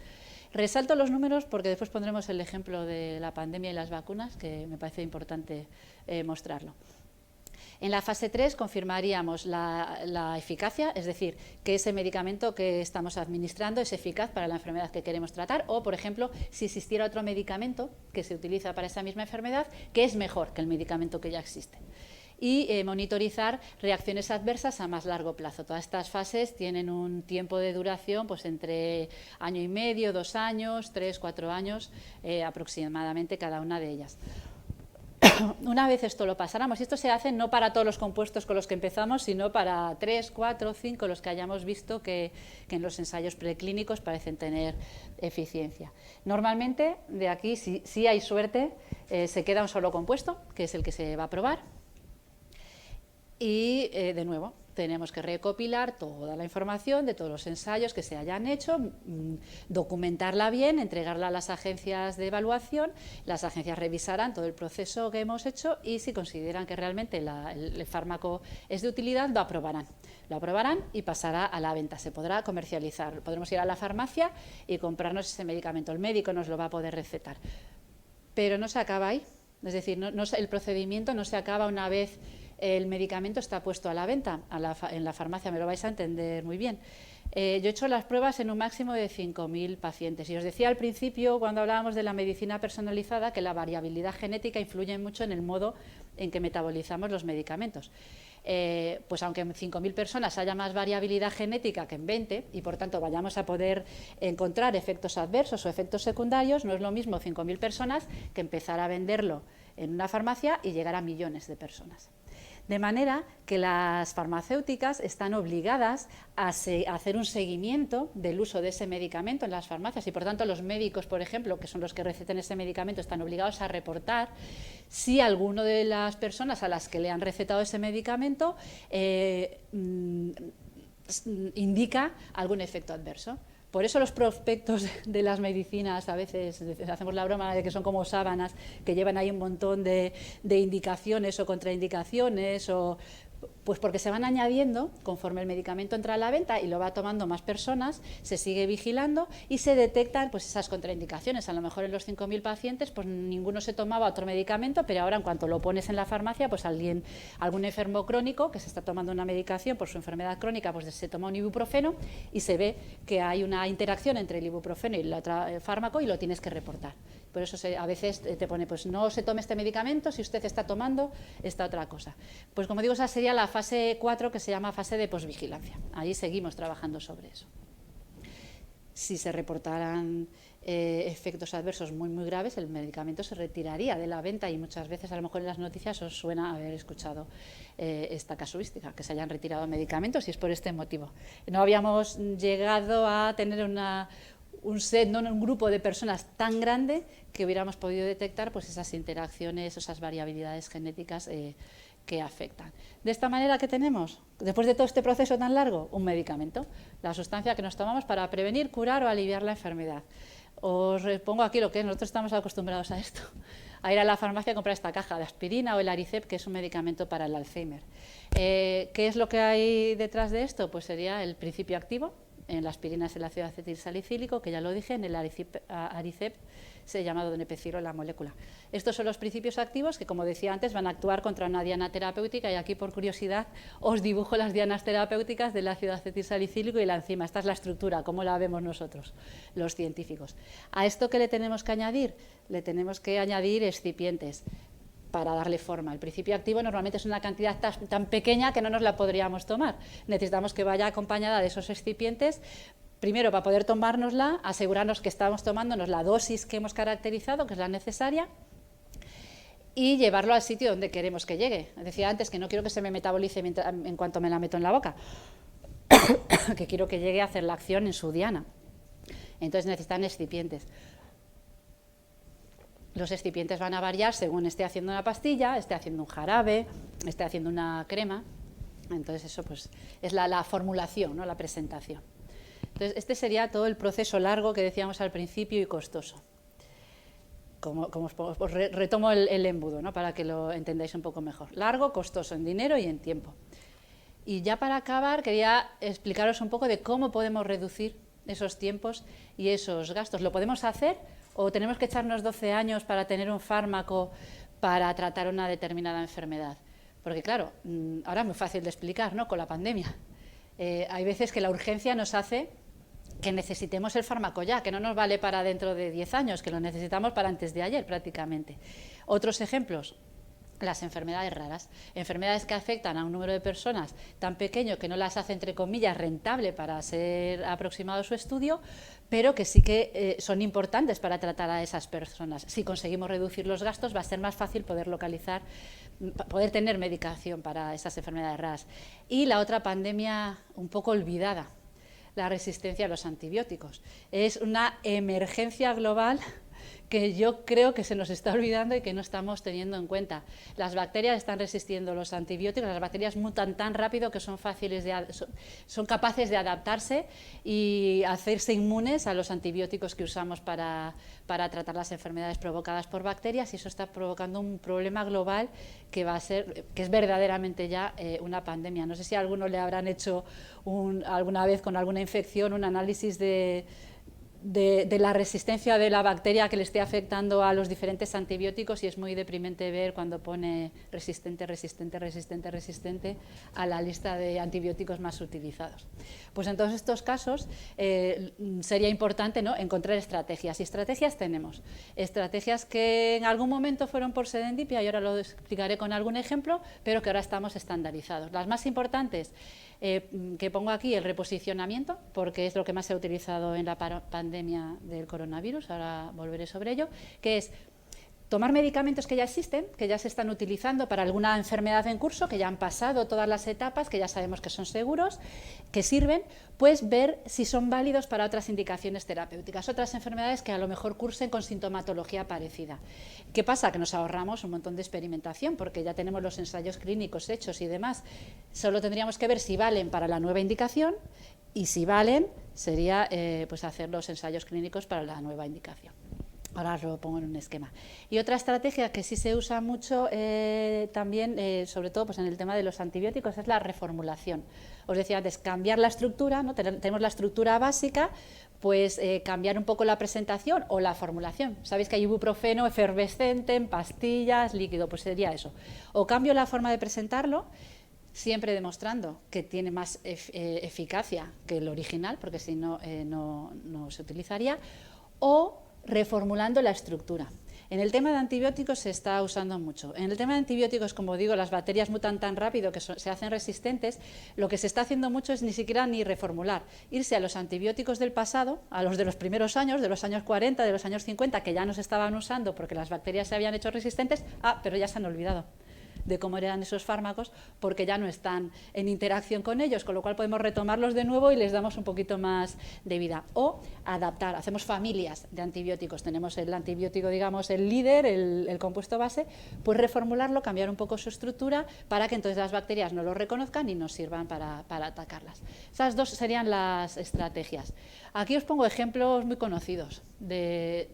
Resalto los números porque después pondremos el ejemplo de la pandemia y las vacunas, que me parece importante mostrarlo. En la fase 3 confirmaríamos la eficacia, es decir, que ese medicamento que estamos administrando es eficaz para la enfermedad que queremos tratar, o, por ejemplo, si existiera otro medicamento que se utiliza para esa misma enfermedad, que es mejor que el medicamento que ya existe. Y monitorizar reacciones adversas a más largo plazo. Todas estas fases tienen un tiempo de duración pues entre año y medio, 2 años, 3, 4 años aproximadamente cada una de ellas. Una vez esto lo pasáramos, y esto se hace no para todos los compuestos con los que empezamos, sino para 3, 4, 5, los que hayamos visto que en los ensayos preclínicos parecen tener eficiencia. Normalmente, de aquí, si hay suerte, se queda un solo compuesto, que es el que se va a probar, y de nuevo tenemos que recopilar toda la información de todos los ensayos que se hayan hecho, documentarla bien, entregarla a las agencias de evaluación. Las agencias revisarán todo el proceso que hemos hecho y si consideran que realmente el fármaco es de utilidad, lo aprobarán. Lo aprobarán y pasará a la venta, se podrá comercializar. Podremos ir a la farmacia y comprarnos ese medicamento. El médico nos lo va a poder recetar. Pero no se acaba ahí, es decir, el procedimiento no se acaba una vez el medicamento está puesto a la venta en la farmacia, me lo vais a entender muy bien. Yo he hecho las pruebas en un máximo de 5.000 pacientes y os decía al principio, cuando hablábamos de la medicina personalizada, que la variabilidad genética influye mucho en el modo en que metabolizamos los medicamentos. Pues aunque en 5.000 personas haya más variabilidad genética que en 20 y por tanto vayamos a poder encontrar efectos adversos o efectos secundarios, no es lo mismo 5.000 personas que empezar a venderlo en una farmacia y llegar a millones de personas. De manera que las farmacéuticas están obligadas a hacer un seguimiento del uso de ese medicamento en las farmacias y, por tanto, los médicos, por ejemplo, que son los que recetan ese medicamento, están obligados a reportar si alguno de las personas a las que le han recetado ese medicamento indica algún efecto adverso. Por eso los prospectos de las medicinas, a veces hacemos la broma de que son como sábanas, que llevan ahí un montón de indicaciones o contraindicaciones, pues porque se van añadiendo conforme el medicamento entra a la venta y lo va tomando más personas, se sigue vigilando y se detectan pues esas contraindicaciones. A lo mejor en los 5.000 pacientes pues ninguno se tomaba otro medicamento, pero ahora en cuanto lo pones en la farmacia, pues algún enfermo crónico que se está tomando una medicación por su enfermedad crónica, pues se toma un ibuprofeno y se ve que hay una interacción entre el ibuprofeno y el otro fármaco y lo tienes que reportar. Por eso a veces te pone, pues no se tome este medicamento si usted está tomando esta otra cosa. Pues como digo, esa sería la fase 4, que se llama fase de posvigilancia. Ahí seguimos trabajando sobre eso. Si se reportaran efectos adversos muy graves, el medicamento se retiraría de la venta y muchas veces a lo mejor en las noticias os suena haber escuchado esta casuística, que se hayan retirado medicamentos y es por este motivo. No habíamos llegado a tener un set, no un grupo de personas tan grande que hubiéramos podido detectar pues esas interacciones, esas variabilidades genéticas que afectan. De esta manera, ¿qué tenemos? Después de todo este proceso tan largo, un medicamento, la sustancia que nos tomamos para prevenir, curar o aliviar la enfermedad. Os pongo aquí lo que es, nosotros estamos acostumbrados a esto, a ir a la farmacia a comprar esta caja de aspirina o el Aricept, que es un medicamento para el Alzheimer. ¿Qué es lo que hay detrás de esto? Pues sería el principio activo. En la aspirina es el ácido acetilsalicílico, que ya lo dije, en el Aricept se llama donepezilo la molécula. Estos son los principios activos que, como decía antes, van a actuar contra una diana terapéutica, y aquí, por curiosidad, os dibujo las dianas terapéuticas del ácido acetilsalicílico y la enzima. Esta es la estructura, como la vemos nosotros, los científicos. ¿A esto qué le tenemos que añadir? Le tenemos que añadir excipientes para darle forma. El principio activo normalmente es una cantidad tan pequeña que no nos la podríamos tomar. Necesitamos que vaya acompañada de esos excipientes, primero para poder tomárnosla, asegurarnos que estamos tomándonos la dosis que hemos caracterizado, que es la necesaria, y llevarlo al sitio donde queremos que llegue. Decía antes que no quiero que se me metabolice en cuanto me la meto en la boca, que quiero que llegue a hacer la acción en su diana. Entonces necesitan excipientes. Los excipientes van a variar según esté haciendo una pastilla, esté haciendo un jarabe, esté haciendo una crema. Entonces eso pues es la formulación, ¿no? La presentación. Entonces este sería todo el proceso largo que decíamos al principio y costoso. Os retomo el embudo, ¿no? Para que lo entendáis un poco mejor. Largo, costoso en dinero y en tiempo. Y ya para acabar quería explicaros un poco de cómo podemos reducir esos tiempos y esos gastos. ¿Lo podemos hacer o tenemos que echarnos 12 años para tener un fármaco para tratar una determinada enfermedad? Porque claro, ahora es muy fácil de explicar, ¿no? Con la pandemia. Hay veces que la urgencia nos hace que necesitemos el fármaco ya, que no nos vale para dentro de 10 años, que lo necesitamos para antes de ayer prácticamente. Otros ejemplos, las enfermedades raras, enfermedades que afectan a un número de personas tan pequeño que no las hace, entre comillas, rentable para ser aproximado a su estudio, pero que sí que son importantes para tratar a esas personas. Si conseguimos reducir los gastos, va a ser más fácil poder localizar, poder tener medicación para esas enfermedades raras. Y la otra pandemia un poco olvidada, la resistencia a los antibióticos. Es una emergencia global que yo creo que se nos está olvidando y que no estamos teniendo en cuenta. Las bacterias están resistiendo los antibióticos, las bacterias mutan tan rápido que son capaces de adaptarse y hacerse inmunes a los antibióticos que usamos para tratar las enfermedades provocadas por bacterias, y eso está provocando un problema global que es verdaderamente ya una pandemia. No sé si a alguno le habrán hecho alguna vez con alguna infección un análisis de la resistencia de la bacteria que le esté afectando a los diferentes antibióticos, y es muy deprimente ver cuando pone resistente, resistente, resistente, resistente a la lista de antibióticos más utilizados. Pues en todos estos casos sería importante, ¿no?, encontrar estrategias, y estrategias tenemos. Estrategias que en algún momento fueron por serendipia, y ahora lo explicaré con algún ejemplo, pero que ahora estamos estandarizados. Las más importantes que pongo aquí, el reposicionamiento, porque es lo que más se ha utilizado en la pandemia del coronavirus, ahora volveré sobre ello, que es tomar medicamentos que ya existen, que ya se están utilizando para alguna enfermedad en curso, que ya han pasado todas las etapas, que ya sabemos que son seguros, que sirven, pues ver si son válidos para otras indicaciones terapéuticas, otras enfermedades que a lo mejor cursen con sintomatología parecida. ¿Qué pasa? Que nos ahorramos un montón de experimentación, porque ya tenemos los ensayos clínicos hechos y demás. Solo tendríamos que ver si valen para la nueva indicación, y si valen, sería pues hacer los ensayos clínicos para la nueva indicación. Ahora os lo pongo en un esquema. Y otra estrategia que sí se usa mucho también, sobre todo pues en el tema de los antibióticos, es la reformulación. Os decía antes, cambiar la estructura, ¿no? Tenemos la estructura básica, pues cambiar un poco la presentación o la formulación. Sabéis que hay ibuprofeno efervescente, en pastillas, líquido, pues sería eso. O cambio la forma de presentarlo, siempre demostrando que tiene más eficacia que el original, porque si no, no se utilizaría, o reformulando la estructura. En el tema de antibióticos se está usando mucho. En el tema de antibióticos, como digo, las bacterias mutan tan rápido que se hacen resistentes. Lo que se está haciendo mucho es ni siquiera reformular, irse a los antibióticos del pasado, a los de los primeros años, de los años 40, de los años 50, que ya no se estaban usando porque las bacterias se habían hecho resistentes, pero ya se han olvidado. de cómo eran esos fármacos, porque ya no están en interacción con ellos, con lo cual podemos retomarlos de nuevo y les damos un poquito más de vida. O adaptar, hacemos familias de antibióticos, tenemos el antibiótico, digamos, el líder, el compuesto base, pues reformularlo, cambiar un poco su estructura para que entonces las bacterias no lo reconozcan y nos sirvan para atacarlas. Esas dos serían las estrategias. Aquí os pongo ejemplos muy conocidos de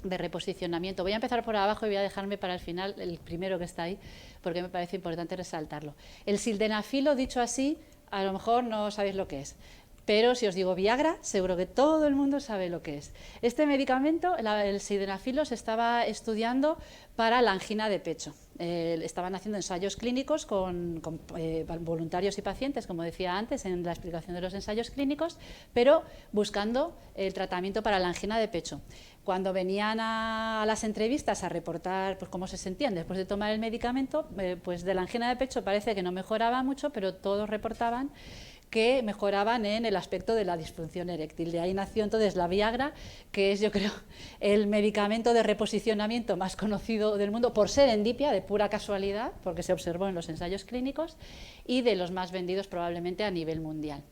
reposicionamiento. Voy a empezar por abajo y voy a dejarme para el final el primero que está ahí, porque me parece importante resaltarlo. El sildenafilo, dicho así, a lo mejor no sabéis lo que es, pero si os digo Viagra, seguro que todo el mundo sabe lo que es. Este medicamento, el sildenafilo, se estaba estudiando para la angina de pecho. Estaban haciendo ensayos clínicos con voluntarios y pacientes, como decía antes en la explicación de los ensayos clínicos, pero buscando el tratamiento para la angina de pecho. Cuando venían a las entrevistas a reportar pues, cómo se sentían después de tomar el medicamento, pues de la angina de pecho parece que no mejoraba mucho, pero todos reportaban que mejoraban en el aspecto de la disfunción eréctil. De ahí nació entonces la Viagra, que es, yo creo, el medicamento de reposicionamiento más conocido del mundo por serendipia, de pura casualidad, porque se observó en los ensayos clínicos, y de los más vendidos probablemente a nivel mundial.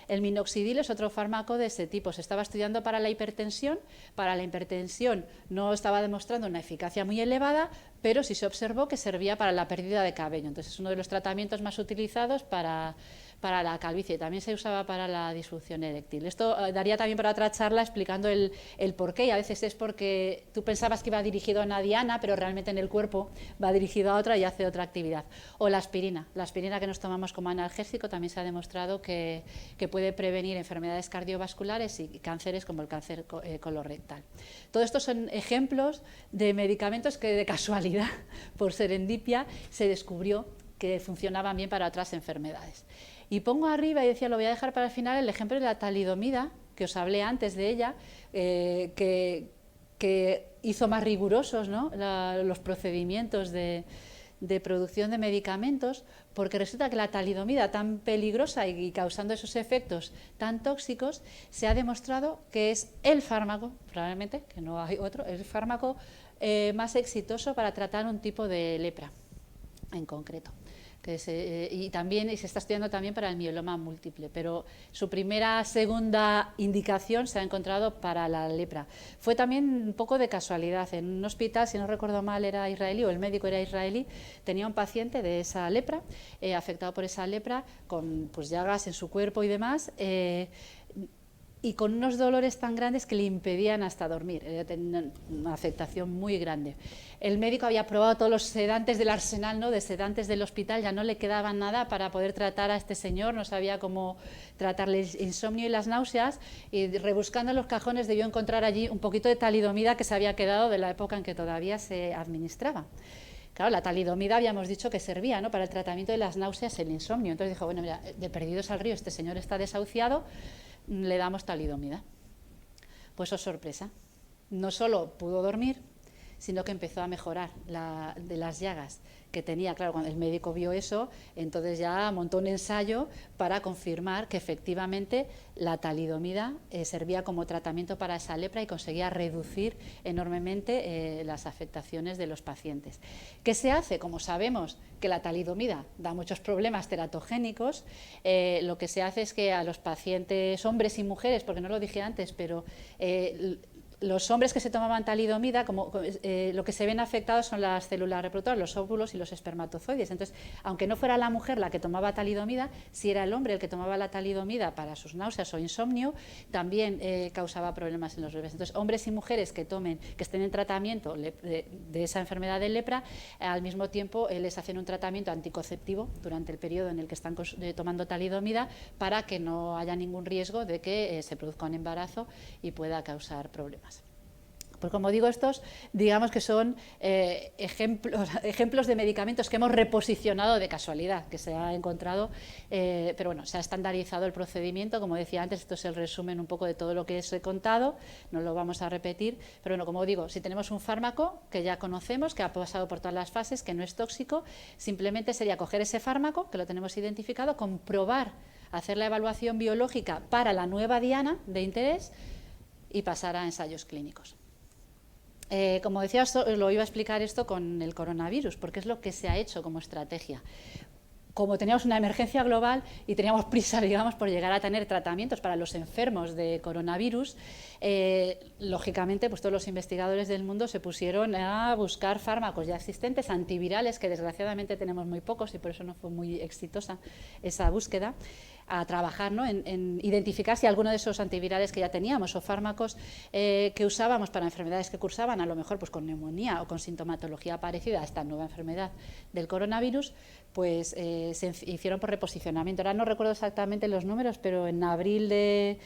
El minoxidil es otro fármaco de ese tipo. Se estaba estudiando para la hipertensión. Para la hipertensión no estaba demostrando una eficacia muy elevada, pero sí se observó que servía para la pérdida de cabello. Entonces es uno de los tratamientos más utilizados para la calvicie, también se usaba para la disfunción eréctil. Esto daría también para otra charla explicando el porqué, y a veces es porque tú pensabas que iba dirigido a una diana, pero realmente en el cuerpo va dirigido a otra y hace otra actividad. O la aspirina que nos tomamos como analgésico también se ha demostrado que puede prevenir enfermedades cardiovasculares y cánceres como el cáncer colorectal. Todo esto son ejemplos de medicamentos que de casualidad, por serendipia, se descubrió que funcionaban bien para otras enfermedades. Y pongo arriba, y decía, lo voy a dejar para el final, el ejemplo de la talidomida, que os hablé antes de ella, que hizo más rigurosos, ¿no?, los procedimientos de producción de medicamentos, porque resulta que la talidomida, tan peligrosa y causando esos efectos tan tóxicos, se ha demostrado que es el fármaco, probablemente, que no hay otro, el fármaco más exitoso para tratar un tipo de lepra en concreto. Y se está estudiando también para el mieloma múltiple, pero su segunda indicación se ha encontrado para la lepra. Fue también un poco de casualidad. En un hospital, si no recuerdo mal, era israelí, o el médico era israelí, tenía un paciente de esa lepra, afectado por esa lepra, con pues, llagas en su cuerpo y demás, y con unos dolores tan grandes que le impedían hasta dormir. Tenía una afectación muy grande. El médico había probado todos los sedantes del arsenal, ¿no?, de sedantes del hospital, ya no le quedaba nada para poder tratar a este señor, no sabía cómo tratarle el insomnio y las náuseas, y rebuscando en los cajones debió encontrar allí un poquito de talidomida que se había quedado de la época en que todavía se administraba. Claro, la talidomida habíamos dicho que servía, ¿no?, para el tratamiento de las náuseas y el insomnio. Entonces dijo, bueno, mira, de perdidos al río, este señor está desahuciado, le damos talidomida. Pues oh sorpresa, no solo pudo dormir, sino que empezó a mejorar de las llagas que tenía. Claro, cuando el médico vio eso, entonces ya montó un ensayo para confirmar que efectivamente la talidomida servía como tratamiento para esa lepra y conseguía reducir enormemente las afectaciones de los pacientes. ¿Qué se hace? Como sabemos que la talidomida da muchos problemas teratogénicos, lo que se hace es que a los pacientes, hombres y mujeres, porque no lo dije antes, pero los hombres que se tomaban talidomida, lo que se ven afectados son las células reproductoras, los óvulos y los espermatozoides. Entonces, aunque no fuera la mujer la que tomaba talidomida, si era el hombre el que tomaba la talidomida para sus náuseas o insomnio, también causaba problemas en los bebés. Entonces, hombres y mujeres que estén en tratamiento de esa enfermedad de lepra, al mismo tiempo les hacen un tratamiento anticonceptivo durante el periodo en el que están tomando talidomida, para que no haya ningún riesgo de que se produzca un embarazo y pueda causar problemas. Pues como digo, estos digamos que son ejemplos de medicamentos que hemos reposicionado de casualidad, que se ha encontrado, pero bueno, se ha estandarizado el procedimiento. Como decía antes, esto es el resumen un poco de todo lo que os he contado, no lo vamos a repetir, pero bueno, como digo, si tenemos un fármaco que ya conocemos, que ha pasado por todas las fases, que no es tóxico, simplemente sería coger ese fármaco, que lo tenemos identificado, comprobar, hacer la evaluación biológica para la nueva diana de interés y pasar a ensayos clínicos. Como decía, lo iba a explicar esto con el coronavirus, porque es lo que se ha hecho como estrategia. Como teníamos una emergencia global y teníamos prisa, digamos, por llegar a tener tratamientos para los enfermos de coronavirus, lógicamente, pues todos los investigadores del mundo se pusieron a buscar fármacos ya existentes, antivirales, que desgraciadamente tenemos muy pocos y por eso no fue muy exitosa esa búsqueda, a trabajar, ¿no?, en identificar si alguno de esos antivirales que ya teníamos o fármacos que usábamos para enfermedades que cursaban, a lo mejor pues con neumonía o con sintomatología parecida a esta nueva enfermedad del coronavirus, pues se hicieron por reposicionamiento. Ahora no recuerdo exactamente los números, pero en abril de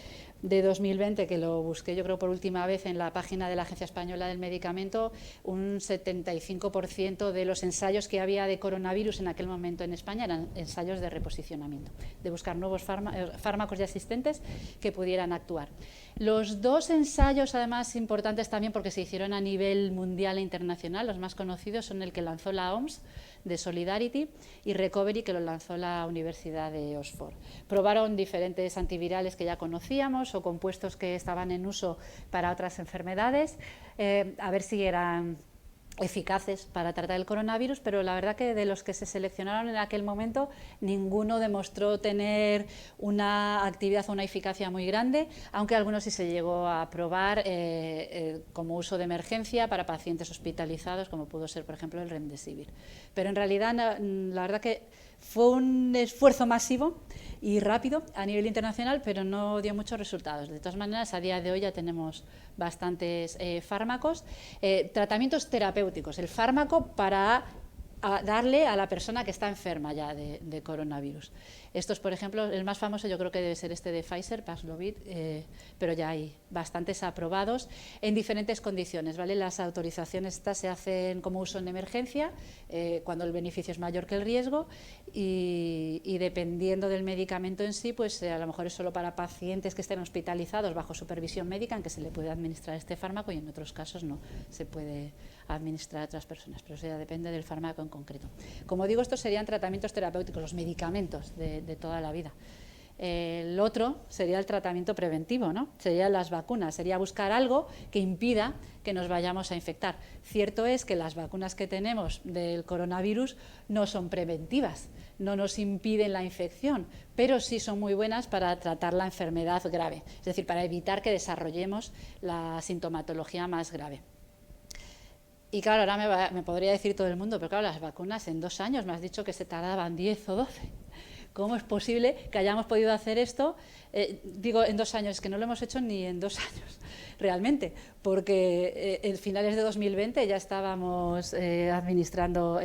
2020, que lo busqué yo creo por última vez en la página de la Agencia Española del Medicamento, un 75% de los ensayos que había de coronavirus en aquel momento en España eran ensayos de reposicionamiento, de buscar nuevos fármacos ya existentes que pudieran actuar. Los dos ensayos, además, importantes también porque se hicieron a nivel mundial e internacional, los más conocidos son el que lanzó la OMS, de Solidarity, y Recovery, que lo lanzó la Universidad de Oxford. Probaron diferentes antivirales que ya conocíamos o compuestos que estaban en uso para otras enfermedades, a ver si eran eficaces para tratar el coronavirus, pero la verdad que de los que se seleccionaron en aquel momento ninguno demostró tener una actividad o una eficacia muy grande, aunque algunos sí se llegó a probar como uso de emergencia para pacientes hospitalizados, como pudo ser por ejemplo el Remdesivir. Pero en realidad la verdad que fue un esfuerzo masivo y rápido a nivel internacional, pero no dio muchos resultados. De todas maneras, a día de hoy ya tenemos bastantes fármacos, tratamientos terapéuticos, el fármaco para darle a la persona que está enferma ya de coronavirus. Estos, por ejemplo, el más famoso yo creo que debe ser este de Pfizer, Paxlovid, pero ya hay bastantes aprobados en diferentes condiciones, ¿vale? Las autorizaciones estas se hacen como uso en emergencia, cuando el beneficio es mayor que el riesgo, y dependiendo del medicamento en sí, pues a lo mejor es solo para pacientes que estén hospitalizados bajo supervisión médica en que se le puede administrar este fármaco, y en otros casos no se puede administrar a otras personas, pero eso ya depende del fármaco en concreto. Como digo, estos serían tratamientos terapéuticos, los medicamentos de toda la vida. El otro sería el tratamiento preventivo, ¿no? Serían las vacunas, sería buscar algo que impida que nos vayamos a infectar. Cierto es que las vacunas que tenemos del coronavirus no son preventivas, no nos impiden la infección, pero sí son muy buenas para tratar la enfermedad grave, es decir, para evitar que desarrollemos la sintomatología más grave. Y claro, ahora me podría decir todo el mundo, pero claro, las vacunas en 2 años, me has dicho que se tardaban 10 o 12. ¿Cómo es posible que hayamos podido hacer esto? Digo en 2 años, es que no lo hemos hecho ni en 2 años, realmente, porque en finales de 2020 ya estábamos administrando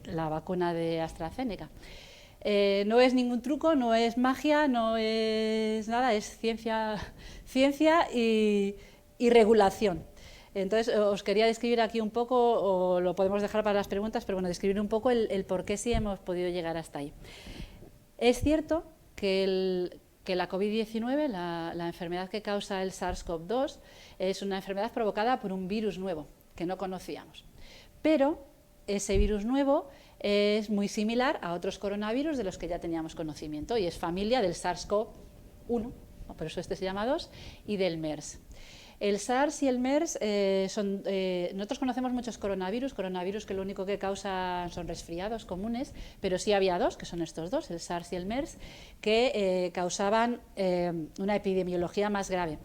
la vacuna de AstraZeneca. No es ningún truco, no es magia, no es nada, es ciencia y regulación. Entonces, os quería describir aquí un poco, o lo podemos dejar para las preguntas, pero bueno, describir un poco el por qué sí hemos podido llegar hasta ahí. Es cierto que la COVID-19, la enfermedad que causa el SARS-CoV-2, es una enfermedad provocada por un virus nuevo que no conocíamos. Pero ese virus nuevo es muy similar a otros coronavirus de los que ya teníamos conocimiento y es familia del SARS-CoV-1, por eso este se llama 2, y del MERS. El SARS y el MERS nosotros conocemos muchos coronavirus que lo único que causan son resfriados comunes, pero sí había 2, que son estos 2, el SARS y el MERS, que causaban una epidemiología más grave.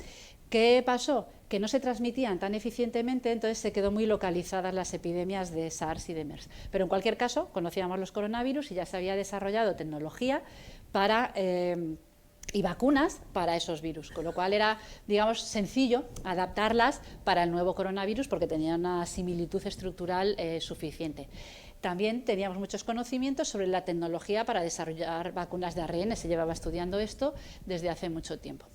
¿Qué pasó? Que no se transmitían tan eficientemente, entonces se quedó muy localizadas las epidemias de SARS y de MERS. Pero en cualquier caso, conocíamos los coronavirus y ya se había desarrollado tecnología para y vacunas para esos virus, con lo cual era, digamos, sencillo adaptarlas para el nuevo coronavirus porque tenían una similitud estructural suficiente. También teníamos muchos conocimientos sobre la tecnología para desarrollar vacunas de ARN, se llevaba estudiando esto desde hace mucho tiempo.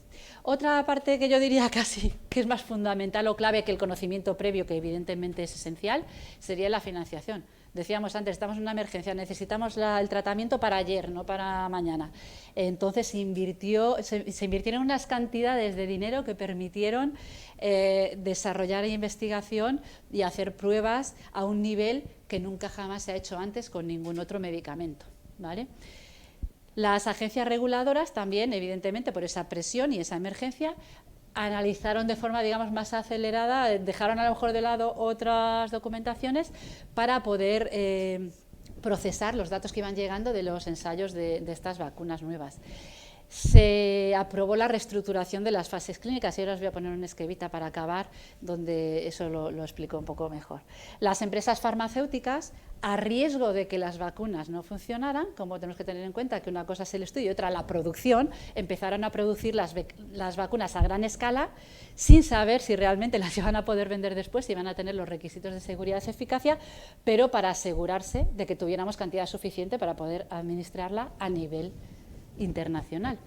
Otra parte que yo diría casi que es más fundamental o clave que el conocimiento previo, que evidentemente es esencial, sería la financiación. Decíamos antes, estamos en una emergencia, necesitamos el tratamiento para ayer, no para mañana. Entonces se invirtieron unas cantidades de dinero que permitieron desarrollar investigación y hacer pruebas a un nivel que nunca jamás se ha hecho antes con ningún otro medicamento, ¿vale? Las agencias reguladoras también, evidentemente, por esa presión y esa emergencia, analizaron de forma, digamos, más acelerada, dejaron a lo mejor de lado otras documentaciones para poder procesar los datos que iban llegando de los ensayos de estas vacunas nuevas. Se aprobó la reestructuración de las fases clínicas y ahora os voy a poner un esquemita para acabar donde eso lo explico un poco mejor. Las empresas farmacéuticas, a riesgo de que las vacunas no funcionaran, como tenemos que tener en cuenta que una cosa es el estudio y otra la producción, empezaron a producir las vacunas a gran escala sin saber si realmente las iban a poder vender después, si iban a tener los requisitos de seguridad y eficacia, pero para asegurarse de que tuviéramos cantidad suficiente para poder administrarla a nivel internacional.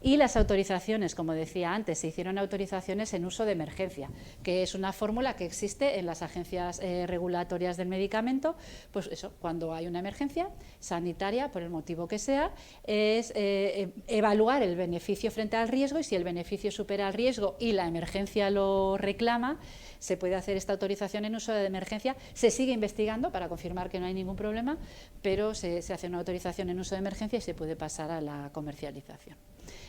Y las autorizaciones, como decía antes, se hicieron autorizaciones en uso de emergencia, que es una fórmula que existe en las agencias regulatorias del medicamento. Pues eso, cuando hay una emergencia sanitaria, por el motivo que sea, es evaluar el beneficio frente al riesgo, y si el beneficio supera el riesgo y la emergencia lo reclama, se puede hacer esta autorización en uso de emergencia. Se sigue investigando para confirmar que no hay ningún problema, pero se hace una autorización en uso de emergencia y se puede pasar a la comercialización.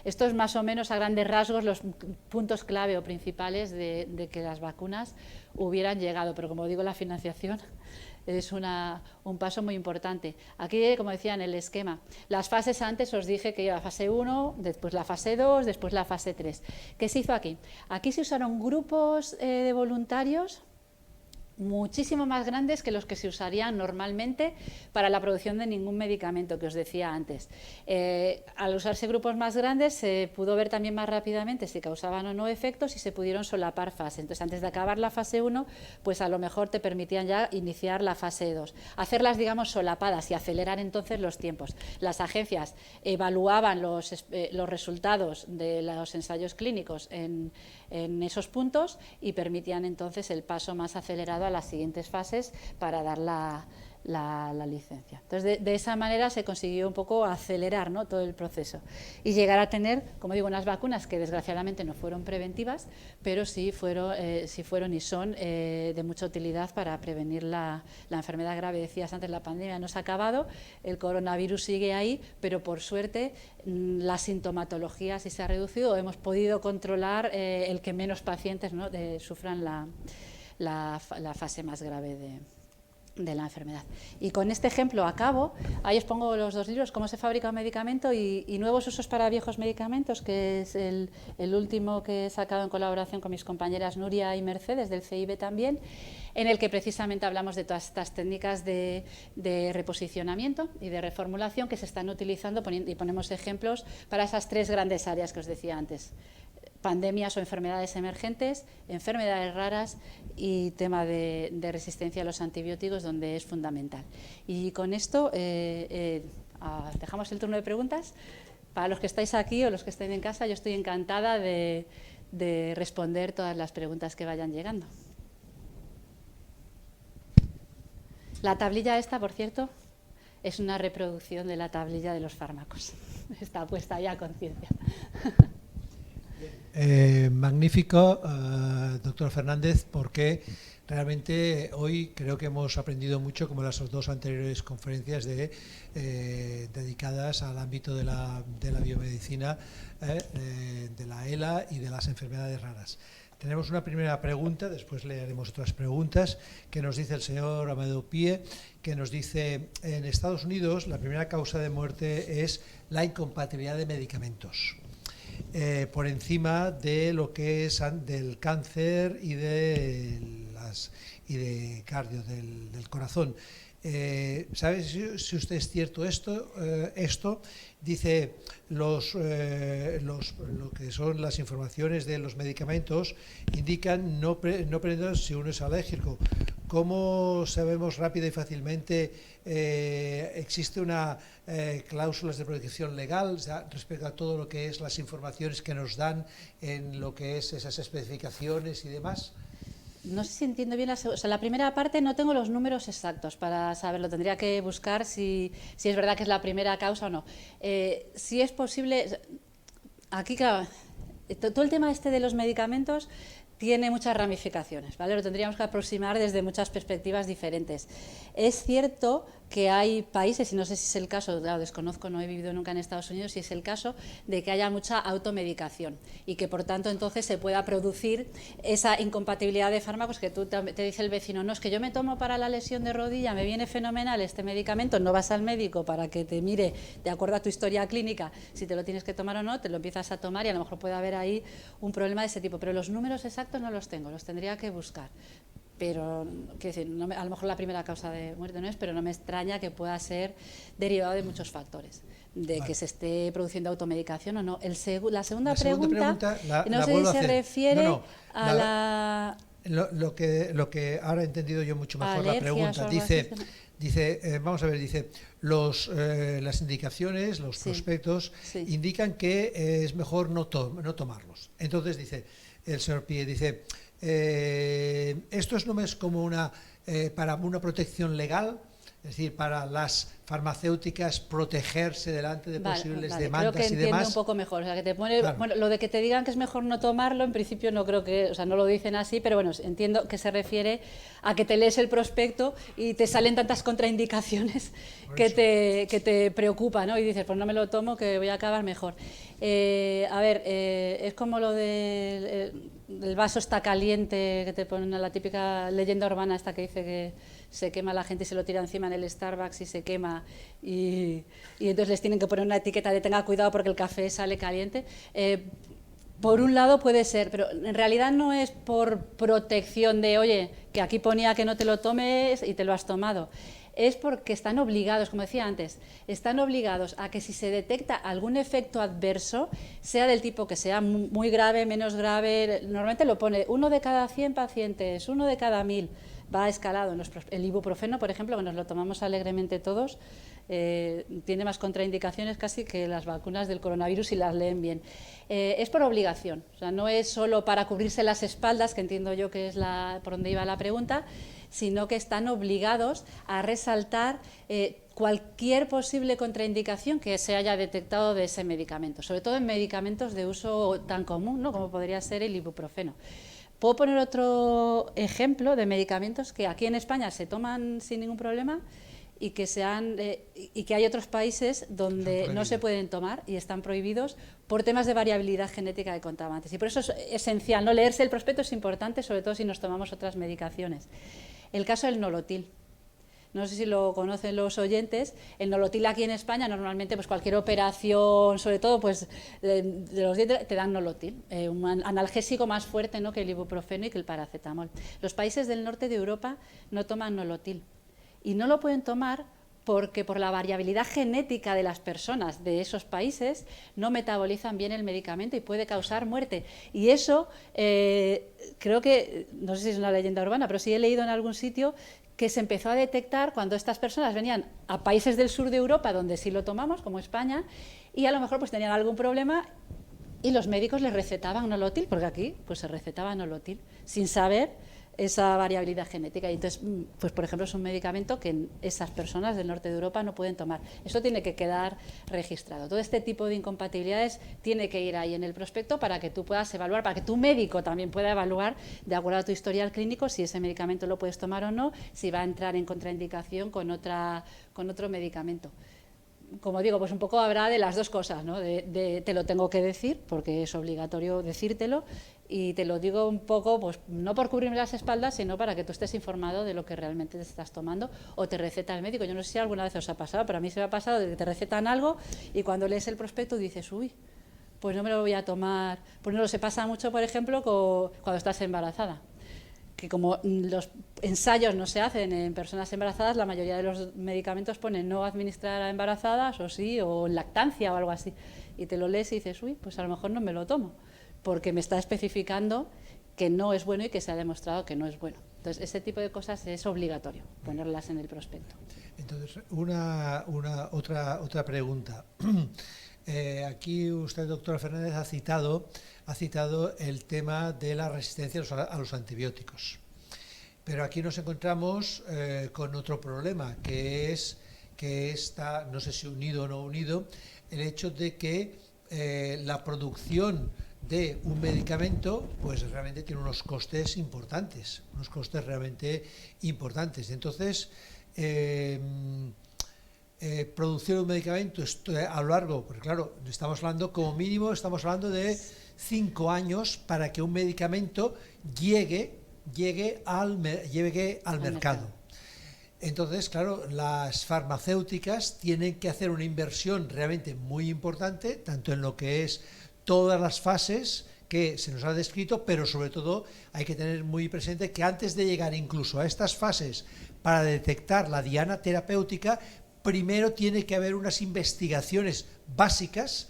Esto es más o menos a grandes rasgos los puntos clave o principales de que las vacunas hubieran llegado, pero como digo, la financiación es un paso muy importante. Aquí, como decía en el esquema, las fases antes os dije que iba fase 1, después la fase 2, después la fase 3. ¿Qué se hizo aquí? Aquí se usaron grupos de voluntarios muchísimo más grandes que los que se usarían normalmente para la producción de ningún medicamento, que os decía antes. Al usarse grupos más grandes se pudo ver también más rápidamente si causaban o no efectos y se pudieron solapar fases. Entonces, antes de acabar la fase 1, pues a lo mejor te permitían ya iniciar la fase 2. Hacerlas, digamos, solapadas y acelerar entonces los tiempos. Las agencias evaluaban los resultados de los ensayos clínicos en esos puntos y permitían entonces el paso más acelerado a las siguientes fases para dar la licencia. Entonces, de esa manera se consiguió un poco acelerar, ¿no?, todo el proceso y llegar a tener, como digo, unas vacunas que desgraciadamente no fueron preventivas, pero sí fueron y son de mucha utilidad para prevenir la enfermedad grave. Decías antes, la pandemia no se ha acabado, el coronavirus sigue ahí, pero por suerte la sintomatología sí se ha reducido, hemos podido controlar el que menos pacientes, ¿no?, sufran la fase más grave de la enfermedad. Y con este ejemplo acabo. Ahí os pongo los dos libros, Cómo se fabrica un medicamento y Nuevos usos para viejos medicamentos, que es el último que he sacado en colaboración con mis compañeras Nuria y Mercedes, del CIB también, en el que precisamente hablamos de todas estas técnicas de reposicionamiento y de reformulación que se están utilizando, y ponemos ejemplos para esas tres grandes áreas que os decía antes: pandemias o enfermedades emergentes, enfermedades raras y tema de resistencia a los antibióticos, donde es fundamental. Y con esto dejamos el turno de preguntas. Para los que estáis aquí o los que estáis en casa, yo estoy encantada de responder todas las preguntas que vayan llegando. La tablilla esta, por cierto, es una reproducción de la tablilla de los fármacos. Está puesta ya a conciencia. Magnífico, doctor Fernández, porque realmente hoy creo que hemos aprendido mucho, como las dos anteriores conferencias dedicadas al ámbito de la biomedicina, de la ELA y de las enfermedades raras. Tenemos una primera pregunta, después le haremos otras preguntas, que nos dice el señor Amadeu Pie, que nos dice: en Estados Unidos la primera causa de muerte es la incompatibilidad de medicamentos. Por encima de lo que es del cáncer y de cardio, del corazón. ¿Sabe si usted es cierto esto? Dice, lo que son las informaciones de los medicamentos indican no prender si uno es alérgico. ¿Cómo sabemos rápida y fácilmente? ¿Existe una cláusulas de protección legal, o sea, respecto a todo lo que es las informaciones que nos dan en lo que es esas especificaciones y demás? No sé si entiendo bien la primera parte. No tengo los números exactos para saberlo. Tendría que buscar si es verdad que es la primera causa o no. Si es posible, aquí claro, todo el tema de los medicamentos tiene muchas ramificaciones, ¿vale? Lo tendríamos que aproximar desde muchas perspectivas diferentes. Es cierto que hay países, y no sé si es el caso, claro, desconozco, no he vivido nunca en Estados Unidos, si es el caso de que haya mucha automedicación y que por tanto entonces se pueda producir esa incompatibilidad de fármacos que tú te dice el vecino, no, es que yo me tomo para la lesión de rodilla, me viene fenomenal este medicamento, no vas al médico para que te mire de acuerdo a tu historia clínica si te lo tienes que tomar o no, te lo empiezas a tomar y a lo mejor puede haber ahí un problema de ese tipo, pero los números exactos no los tengo, los tendría que buscar. Pero, quiero decir, a lo mejor la primera causa de muerte no es, pero no me extraña que pueda ser derivado de muchos factores, de que se esté produciendo automedicación o no. La segunda pregunta no sé si se refiere a la... Lo que ahora he entendido yo mucho mejor la pregunta, vamos a ver, dice, las indicaciones, los prospectos indican que es mejor no tomarlos. Entonces dice, el señor Pie dice, esto no es como para una protección legal, es decir, para las farmacéuticas protegerse delante de posibles demandas creo que y demás. Entiendo un poco mejor, o sea, que te pone, bueno, lo de que te digan que es mejor no tomarlo, en principio no creo que, o sea, no lo dicen así, pero bueno, entiendo que se refiere a que te lees el prospecto y te salen tantas contraindicaciones que te preocupa, ¿no? Y dices, pues no me lo tomo, que voy a acabar mejor. A ver, es como lo del el vaso está caliente, que te ponen la típica leyenda urbana esta que dice que se quema la gente y se lo tira encima en el Starbucks y se quema y entonces les tienen que poner una etiqueta de tenga cuidado porque el café sale caliente. Por un lado puede ser, pero en realidad no es por protección de, oye, que aquí ponía que no te lo tomes y te lo has tomado. Es porque están obligados, como decía antes, están obligados a que si se detecta algún efecto adverso, sea del tipo que sea muy grave, menos grave, normalmente lo pone 1 de cada 100 pacientes, 1 de cada 1000, va escalado. El ibuprofeno, por ejemplo, que nos lo tomamos alegremente todos, tiene más contraindicaciones casi que las vacunas del coronavirus si las leen bien. Es por obligación, o sea, no es solo para cubrirse las espaldas, que entiendo yo que es por donde iba la pregunta, sino que están obligados a resaltar cualquier posible contraindicación que se haya detectado de ese medicamento, sobre todo en medicamentos de uso tan común, ¿no?, como podría ser el ibuprofeno. Puedo poner otro ejemplo de medicamentos que aquí en España se toman sin ningún problema y que hay otros países donde no se pueden tomar y están prohibidos por temas de variabilidad genética de contaminantes. Y por eso es esencial, ¿no?, leerse el prospecto es importante, sobre todo si nos tomamos otras medicaciones. El caso del nolotil. No sé si lo conocen los oyentes. El nolotil aquí en España, normalmente pues cualquier operación, sobre todo pues de los dientes, te dan nolotil, un analgésico más fuerte, ¿no?, que el ibuprofeno y que el paracetamol. Los países del norte de Europa no toman nolotil y no lo pueden tomar porque por la variabilidad genética de las personas de esos países no metabolizan bien el medicamento y puede causar muerte. Y eso creo que, no sé si es una leyenda urbana, pero sí he leído en algún sitio que se empezó a detectar cuando estas personas venían a países del sur de Europa, donde sí lo tomamos, como España, y a lo mejor pues tenían algún problema y los médicos les recetaban nolotil, porque aquí pues se recetaba nolotil, sin saber esa variabilidad genética. Y entonces, pues por ejemplo, es un medicamento que esas personas del norte de Europa no pueden tomar. Eso tiene que quedar registrado. Todo este tipo de incompatibilidades tiene que ir ahí en el prospecto para que tú puedas evaluar, para que tu médico también pueda evaluar, de acuerdo a tu historial clínico, si ese medicamento lo puedes tomar o no, si va a entrar en contraindicación con otro medicamento. Como digo, pues un poco habrá de las dos cosas, ¿no? Te lo tengo que decir, porque es obligatorio decírtelo, y te lo digo un poco, pues no por cubrirme las espaldas, sino para que tú estés informado de lo que realmente te estás tomando o te receta el médico. Yo no sé si alguna vez os ha pasado, pero a mí se me ha pasado de que te recetan algo y cuando lees el prospecto dices, uy, pues no me lo voy a tomar. Pues no, se pasa mucho, por ejemplo, cuando estás embarazada, que como los ensayos no se hacen en personas embarazadas, la mayoría de los medicamentos ponen no administrar a embarazadas o sí, o en lactancia o algo así. Y te lo lees y dices, uy, pues a lo mejor no me lo tomo, porque me está especificando que no es bueno y que se ha demostrado que no es bueno. Entonces, ese tipo de cosas es obligatorio ponerlas en el prospecto. Entonces, otra pregunta. Aquí usted, doctora Fernández, ha citado el tema de la resistencia a los antibióticos. Pero aquí nos encontramos con otro problema, que está, no sé si unido o no unido, el hecho de que la producción de un medicamento pues realmente tiene unos costes importantes, Entonces, producir un medicamento a lo largo, porque claro, estamos hablando como mínimo, estamos hablando de 5 años para que un medicamento llegue al mercado. Entonces, claro, las farmacéuticas tienen que hacer una inversión realmente muy importante, tanto en lo que es todas las fases que se nos ha descrito, pero sobre todo hay que tener muy presente que antes de llegar incluso a estas fases para detectar la diana terapéutica, primero tiene que haber unas investigaciones básicas,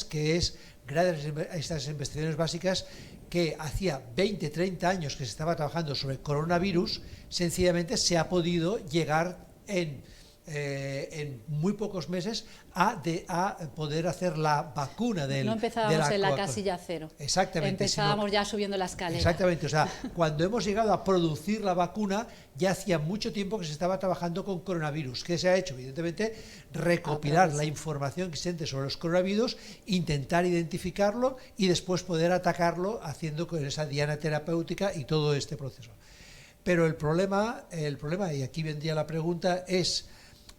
que es, gracias a estas investigaciones básicas, que hacía 20, 30 años que se estaba trabajando sobre coronavirus, sencillamente se ha podido llegar en muy pocos meses a poder hacer la vacuna del... No empezábamos en la casilla cero. Exactamente. Empezábamos ya subiendo la escalera. Exactamente. O sea, cuando hemos llegado a producir la vacuna, ya hacía mucho tiempo que se estaba trabajando con coronavirus. ¿Qué se ha hecho? Evidentemente, recopilar la información existente sobre los coronavirus, intentar identificarlo y después poder atacarlo haciendo con esa diana terapéutica y todo este proceso. Pero el problema, y aquí vendría la pregunta, es...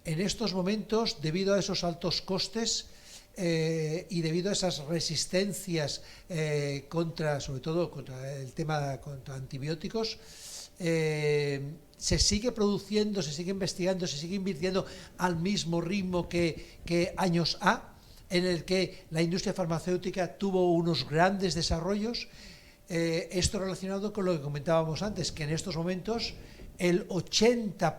En estos momentos, debido a esos altos costes y debido a esas resistencias sobre todo contra el tema contra antibióticos, se sigue produciendo, se sigue investigando, se sigue invirtiendo al mismo ritmo que años A, en el que la industria farmacéutica tuvo unos grandes desarrollos. Esto relacionado con lo que comentábamos antes, que en estos momentos el 80%,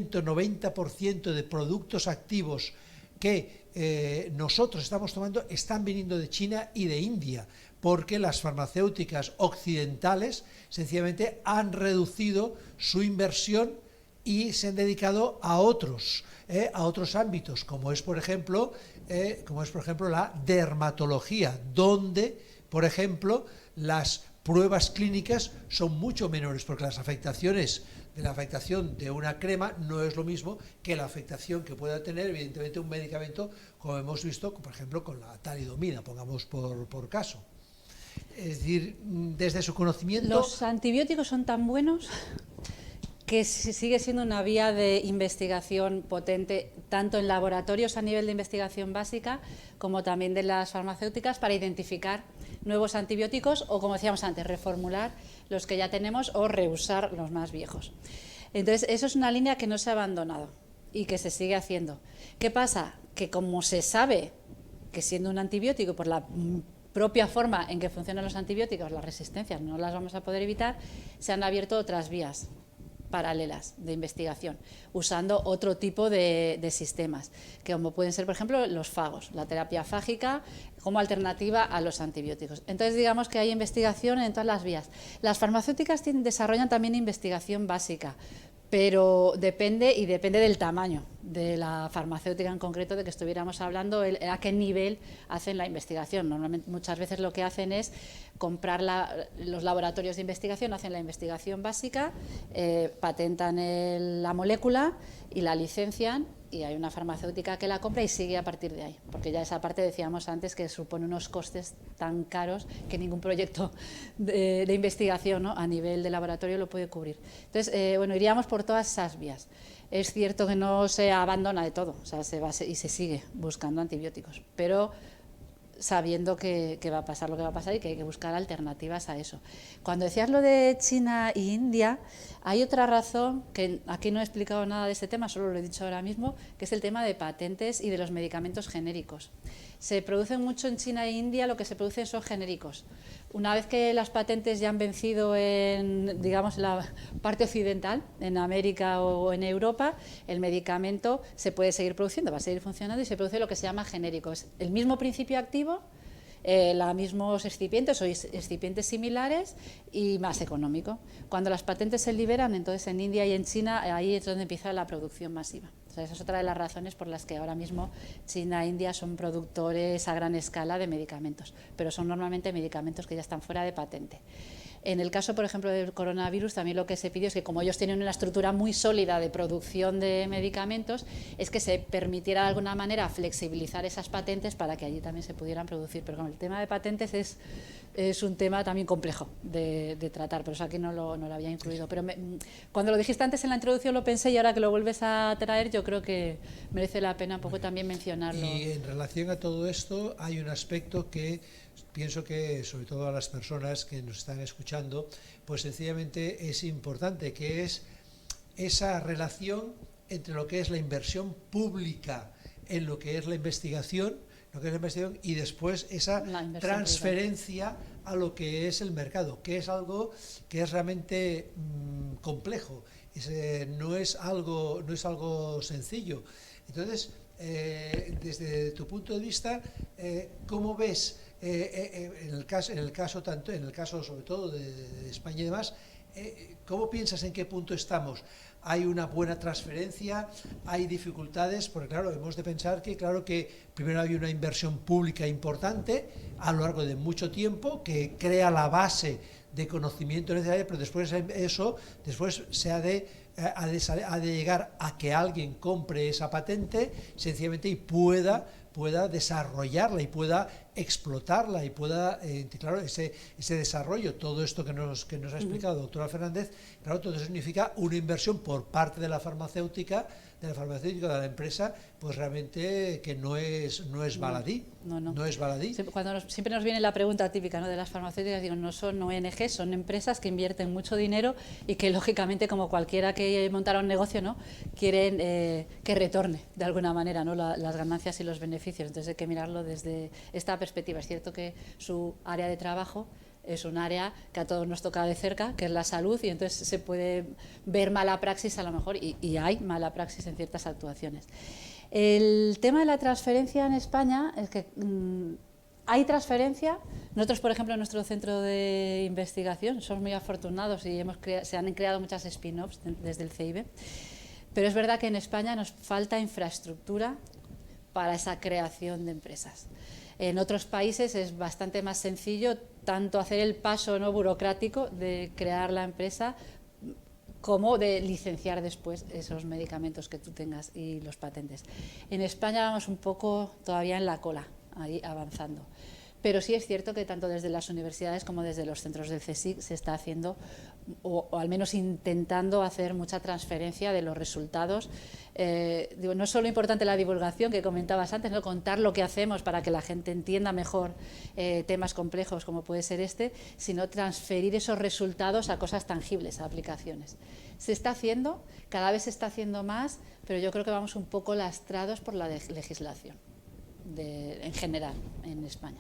90% de productos activos que nosotros estamos tomando están viniendo de China y de India, porque las farmacéuticas occidentales sencillamente han reducido su inversión y se han dedicado a otros ámbitos, como es por ejemplo la dermatología, donde, por ejemplo, las pruebas clínicas son mucho menores, porque las afectaciones de la afectación de una crema no es lo mismo que la afectación que pueda tener, evidentemente, un medicamento, como hemos visto, por ejemplo, con la talidomida, pongamos por caso. Es decir, desde su conocimiento... Los antibióticos son tan buenos que sigue siendo una vía de investigación potente, tanto en laboratorios a nivel de investigación básica, como también de las farmacéuticas, para identificar nuevos antibióticos o, como decíamos antes, reformular los que ya tenemos o reusar los más viejos. Entonces, eso es una línea que no se ha abandonado y que se sigue haciendo. ¿Qué pasa? Que como se sabe que siendo un antibiótico, por la propia forma en que funcionan los antibióticos, las resistencias no las vamos a poder evitar, se han abierto otras vías paralelas de investigación, usando otro tipo de sistemas, que como pueden ser, por ejemplo, los fagos, la terapia fágica como alternativa a los antibióticos. Entonces, digamos que hay investigación en todas las vías. Las farmacéuticas desarrollan también investigación básica, pero depende del tamaño de la farmacéutica en concreto de que estuviéramos hablando, a qué nivel hacen la investigación. Normalmente, muchas veces lo que hacen es comprar los laboratorios de investigación, hacen la investigación básica, patentan la molécula y la licencian, y hay una farmacéutica que la compra y sigue a partir de ahí, porque ya esa parte decíamos antes que supone unos costes tan caros que ningún proyecto de investigación, ¿no?, a nivel de laboratorio lo puede cubrir. Entonces, iríamos por todas esas vías. Es cierto que no se abandona de todo, o sea, y se sigue buscando antibióticos, pero sabiendo que va a pasar lo que va a pasar y que hay que buscar alternativas a eso. Cuando decías lo de China e India, hay otra razón, que aquí no he explicado nada de este tema, solo lo he dicho ahora mismo, que es el tema de patentes y de los medicamentos genéricos. Se producen mucho en China e India, lo que se producen son genéricos. Una vez que las patentes ya han vencido en la parte occidental, en América o en Europa, el medicamento se puede seguir produciendo, va a seguir funcionando y se produce lo que se llama genérico. Es el mismo principio activo, los mismos excipientes o excipientes similares y más económico. Cuando las patentes se liberan, entonces en India y en China, ahí es donde empieza la producción masiva. O sea, esa es otra de las razones por las que ahora mismo China e India son productores a gran escala de medicamentos, pero son normalmente medicamentos que ya están fuera de patente. En el caso, por ejemplo, del coronavirus, también lo que se pidió es que, como ellos tienen una estructura muy sólida de producción de medicamentos, es que se permitiera de alguna manera flexibilizar esas patentes para que allí también se pudieran producir. Pero con el tema de patentes es es un tema también complejo de tratar, por eso aquí no lo había incluido. Pero cuando lo dijiste antes en la introducción lo pensé y ahora que lo vuelves a traer yo creo que merece la pena un poco también mencionarlo. Y en relación a todo esto hay un aspecto que pienso que sobre todo a las personas que nos están escuchando, pues sencillamente es importante, que es esa relación entre lo que es la inversión pública en lo que es la investigación, y después esa transferencia a lo que es el mercado, que es algo que es realmente complejo, no es algo sencillo. Entonces, desde tu punto de vista, ¿cómo ves en el caso sobre todo de España y demás, cómo piensas en qué punto estamos? ¿Hay una buena transferencia? ¿Hay dificultades? Porque claro, hemos de pensar que primero hay una inversión pública importante a lo largo de mucho tiempo que crea la base de conocimiento necesario, pero después se ha de llegar a que alguien compre esa patente sencillamente y pueda desarrollarla y pueda explotarla y pueda, claro, ese desarrollo, todo esto que nos ha explicado la doctora Fernández, claro, todo eso significa una inversión por parte de la farmacéutica, de la empresa, pues realmente que no es baladí. No es baladí. Siempre nos viene la pregunta típica, ¿no?, de las farmacéuticas, digo, no son ONG, son empresas que invierten mucho dinero y que lógicamente, como cualquiera que montara un negocio, ¿no?, quieren que retorne de alguna manera, ¿no?, las ganancias y los beneficios. Entonces hay que mirarlo desde esta perspectiva. Es cierto que su área de trabajo es un área que a todos nos toca de cerca, que es la salud, y entonces se puede ver mala praxis a lo mejor, y hay mala praxis en ciertas actuaciones. El tema de la transferencia en España es que hay transferencia. Nosotros, por ejemplo, en nuestro centro de investigación somos muy afortunados y se han creado muchas spin-offs desde el CIB, pero es verdad que en España nos falta infraestructura para esa creación de empresas. En otros países es bastante más sencillo tanto hacer el paso no burocrático de crear la empresa como de licenciar después esos medicamentos que tú tengas y los patentes. En España vamos un poco todavía en la cola, ahí avanzando. Pero sí es cierto que tanto desde las universidades como desde los centros del CSIC se está haciendo, o al menos intentando hacer mucha transferencia de los resultados. No es solo importante la divulgación que comentabas antes, ¿no?, contar lo que hacemos para que la gente entienda mejor temas complejos como puede ser este, sino transferir esos resultados a cosas tangibles, a aplicaciones. Se está haciendo, cada vez se está haciendo más, pero yo creo que vamos un poco lastrados por la legislación en general en España.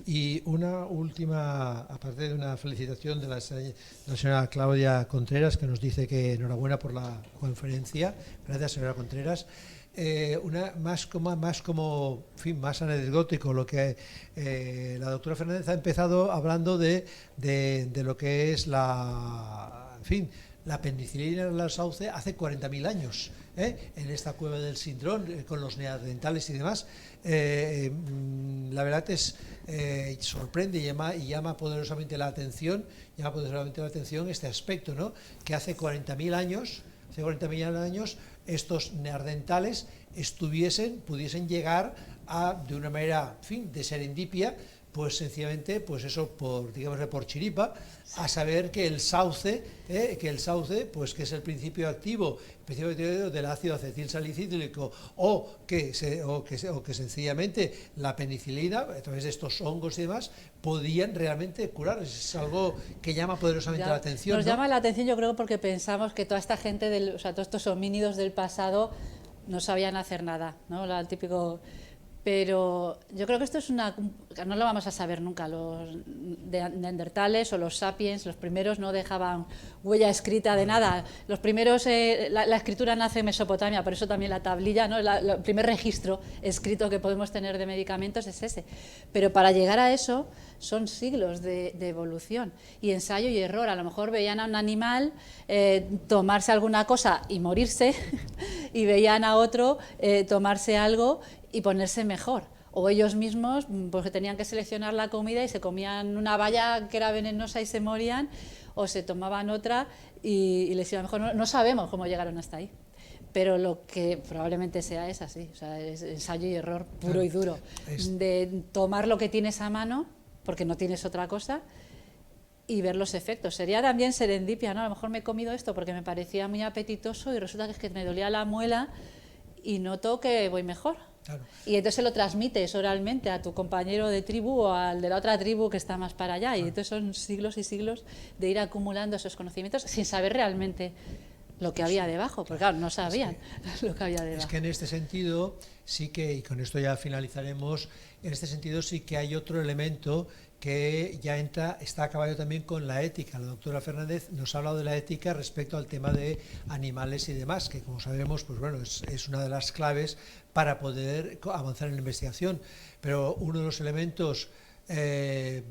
Y una última, aparte de una felicitación de la señora Claudia Contreras, que nos dice que enhorabuena por la conferencia. Gracias, señora Contreras. Más anecdótico, lo que la doctora Fernández ha empezado hablando de lo que es la penicilina en la sauce hace 40.000 años, en esta cueva del Sidrón, con los neandertales y demás. La verdad es sorprende y llama poderosamente la atención este aspecto, ¿no?, que hace 40.000 años estos neandertales pudiesen llegar a, de una manera, de serendipia, pues sencillamente, pues eso, por chiripa, a saber que el sauce, pues que es el principio activo del ácido acetilsalicílico, o que sencillamente la penicilina, a través de estos hongos y demás, podían realmente curar. Es algo que llama poderosamente la atención. Nos llama la atención, yo creo, porque pensamos que toda esta gente, todos estos homínidos del pasado no sabían hacer nada, ¿no? El típico... Pero yo creo que esto no lo vamos a saber nunca. Los neandertales o los sapiens, los primeros, no dejaban huella escrita de nada. Los primeros, la escritura nace en Mesopotamia, por eso también la tablilla, ¿no?, el primer registro escrito que podemos tener de medicamentos es ese. Pero para llegar a eso son siglos de evolución y ensayo y error. A lo mejor veían a un animal tomarse alguna cosa y morirse y veían a otro tomarse algo y ponerse mejor, o ellos mismos porque tenían que seleccionar la comida y se comían una baya que era venenosa y se morían, o se tomaban otra y les iba mejor. No sabemos cómo llegaron hasta ahí, pero lo que probablemente sea es así, o sea, es ensayo y error puro y duro, de tomar lo que tienes a mano porque no tienes otra cosa, y ver los efectos. Sería también serendipia, ¿no? A lo mejor me he comido esto porque me parecía muy apetitoso y resulta que es que me dolía la muela y noto que voy mejor. Claro. Y entonces se lo transmites oralmente a tu compañero de tribu o al de la otra tribu que está más para allá. Y entonces son siglos y siglos de ir acumulando esos conocimientos sin saber realmente lo que había debajo, porque claro, no sabían lo que había debajo. Es que en este sentido sí que, y con esto ya finalizaremos, en este sentido sí que hay otro elemento que ya está a caballo también con la ética. La doctora Fernández nos ha hablado de la ética respecto al tema de animales y demás, que como sabemos, pues bueno, es una de las claves para poder avanzar en la investigación. Pero uno de los elementos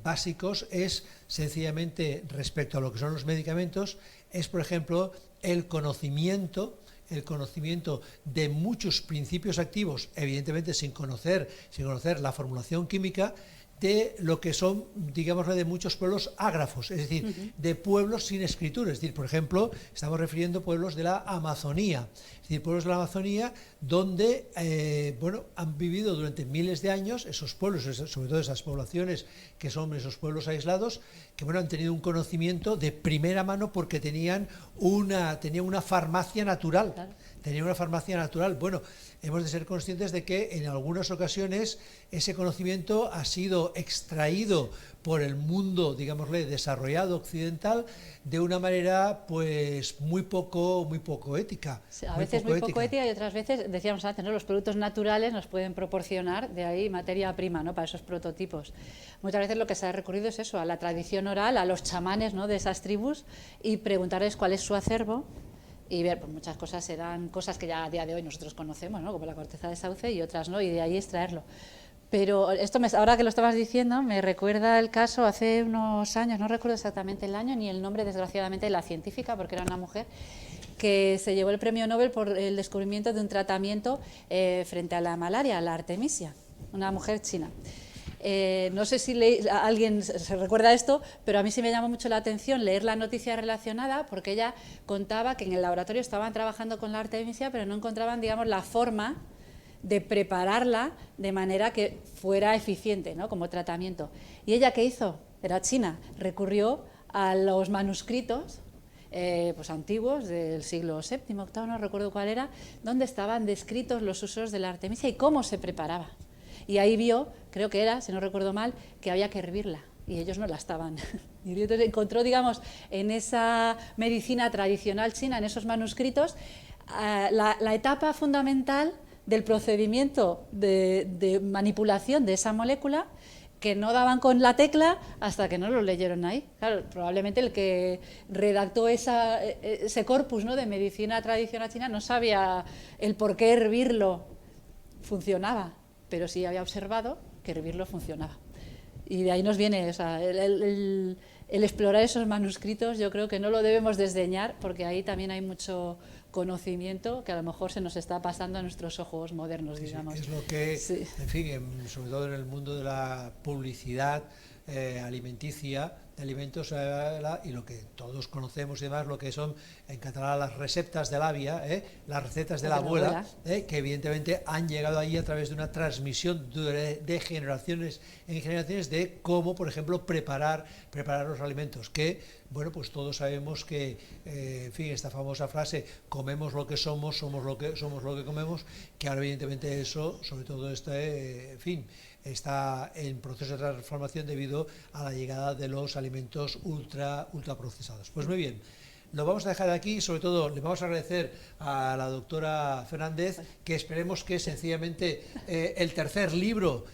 básicos es sencillamente respecto a lo que son los medicamentos, es por ejemplo el conocimiento de muchos principios activos, evidentemente sin conocer la formulación química, de lo que son, digámoslo, de muchos pueblos ágrafos, es decir, de pueblos sin escritura. Es decir, por ejemplo, estamos refiriendo a pueblos de la Amazonía, es decir, pueblos de la Amazonía donde bueno, han vivido durante miles de años esos pueblos, sobre todo esas poblaciones que son esos pueblos aislados, que bueno, han tenido un conocimiento de primera mano porque tenían una farmacia natural. Claro. Tenían una farmacia natural. Bueno, hemos de ser conscientes de que en algunas ocasiones ese conocimiento ha sido extraído por el mundo, digámosle, desarrollado occidental de una manera pues muy poco ética. Sí, a veces muy poco ética y otras veces, decíamos antes, ¿no? Los productos naturales nos pueden proporcionar de ahí materia prima, ¿no? Para esos prototipos. Muchas veces lo que se ha recurrido es eso, a la tradición oral, a los chamanes, ¿no? De esas tribus y preguntarles cuál es su acervo. Y ver, pues muchas cosas serán cosas que ya a día de hoy nosotros conocemos, ¿no? Como la corteza de sauce y otras no, y de ahí extraerlo. Pero esto, ahora que lo estabas diciendo, me recuerda el caso hace unos años, no recuerdo exactamente el año ni el nombre, desgraciadamente, de la científica, porque era una mujer, que se llevó el premio Nobel por el descubrimiento de un tratamiento frente a la malaria, la artemisia, una mujer china. No sé si alguien se recuerda esto, pero a mí sí me llamó mucho la atención leer la noticia relacionada, porque ella contaba que en el laboratorio estaban trabajando con la artemisia, pero no encontraban, digamos, la forma de prepararla de manera que fuera eficiente, ¿no? Como tratamiento. ¿Y ella qué hizo? Era china, recurrió a los manuscritos pues antiguos del siglo VII, VIII, no recuerdo cuál era, donde estaban descritos los usos de la artemisia y cómo se preparaba. Y ahí vio, creo que era, si no recuerdo mal, que había que hervirla, y ellos no la estaban. Y entonces encontró, digamos, en esa medicina tradicional china, en esos manuscritos, la etapa fundamental del procedimiento de manipulación de esa molécula, que no daban con la tecla hasta que no lo leyeron ahí. Claro, probablemente el que redactó ese corpus, ¿no? De medicina tradicional china no sabía el por qué hervirlo funcionaba, pero sí había observado que hervirlo funcionaba. Y de ahí nos viene, o sea, el explorar esos manuscritos. Yo creo que no lo debemos desdeñar, porque ahí también hay mucho conocimiento que a lo mejor se nos está pasando a nuestros ojos modernos, digamos. Sí, es lo que, sí. En fin, sobre todo en el mundo de la publicidad alimenticia, de alimentos, y lo que todos conocemos y demás, lo que son en catalán las receptas de l'àvia, las recetas de la abuela, que evidentemente han llegado ahí a través de una transmisión de generaciones en generaciones de cómo, por ejemplo, preparar los alimentos, que, bueno, pues todos sabemos que, en fin, esta famosa frase, comemos lo que somos lo que comemos, que ahora evidentemente eso, sobre todo en fin, está en proceso de transformación debido a la llegada de los alimentos ultra procesados. Pues muy bien, lo vamos a dejar aquí. Sobre todo le vamos a agradecer a la doctora Fernández, que esperemos que sencillamente el tercer libro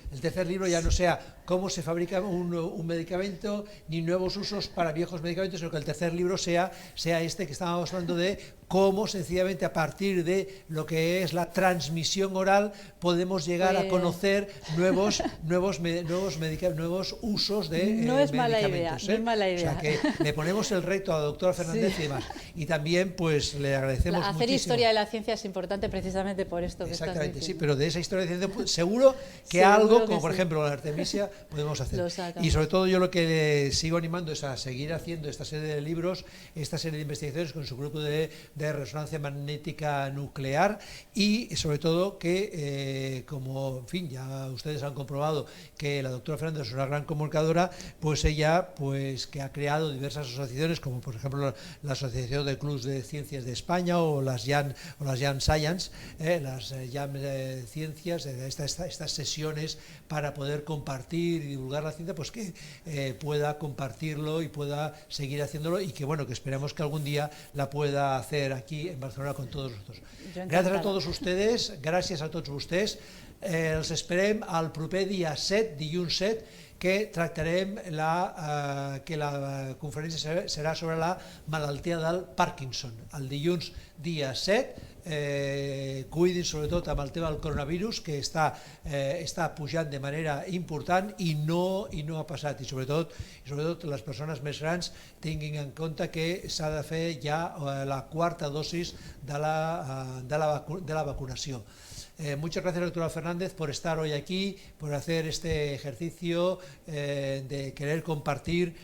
ya no sea cómo se fabrica un medicamento ni nuevos usos para viejos medicamentos, sino que el tercer libro sea este que estábamos hablando, de cómo sencillamente a partir de lo que es la transmisión oral podemos llegar a conocer nuevos usos de no es medicamentos. Mala idea, no es mala idea. O sea que le ponemos el reto a la doctora Fernández, sí. Y demás. Y también pues le agradecemos hacer muchísimo. Historia de la ciencia es importante precisamente por esto que exactamente, estás sí, diciendo. pero de esa historia de ciencia pues, seguro que algo, como por ejemplo la artemisia, podemos hacer. Lo sacan. Y sobre todo yo lo que sigo animando es a seguir haciendo esta serie de libros, esta serie de investigaciones con su grupo de resonancia magnética nuclear, y sobre todo que, como en fin, ya ustedes han comprobado que la doctora Fernández es una gran comunicadora, pues ella pues que ha creado diversas asociaciones, como por ejemplo la Asociación de Clubs de Ciencias de España o las Jam Science, las Jam Ciencias, estas sesiones para poder compartir y divulgar la ciencia, pues que pueda compartirlo y pueda seguir haciéndolo, y que bueno, que esperamos que algún día la pueda hacer aquí en Barcelona con todos nosotros. Gràcies a tots ustedes, gràcies a tots vostès. Els esperem al proper dia 7, dilluns 7, que tractarem que la conferència serà sobre la malaltia del Parkinson. El dilluns dia 7, cuidin sobretot amb el tema del coronavirus, que està pujant de manera important i no ha passat, i sobretot les persones més grans tinguin en compte que s'ha de fer ja la quarta dosis de la vacunació. Muchas gracias, doctora Fernández, por estar hoy aquí, por hacer este ejercicio de querer compartir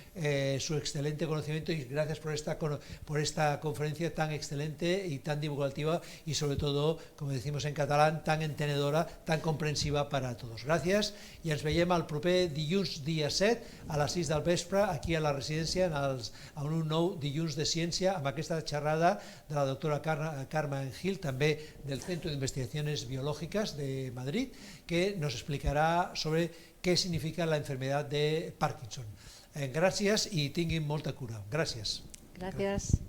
su excelente conocimiento, y gracias por esta conferencia tan excelente y tan divulgativa y sobre todo, como decimos en catalán, tan entenedora, tan comprensiva para todos. Gràcies, i ens veiem el proper dilluns dia 7 a les 6 del vespre aquí a la residència en un nou dilluns de ciència amb aquesta xerrada de la doctora Carmen Gil, també del Centro de Investigaciones Biológicas de Madrid, que nos explicará sobre qué significa la enfermedad de Parkinson. Gràcies i tinguin molta cura. Gràcies. Gràcies.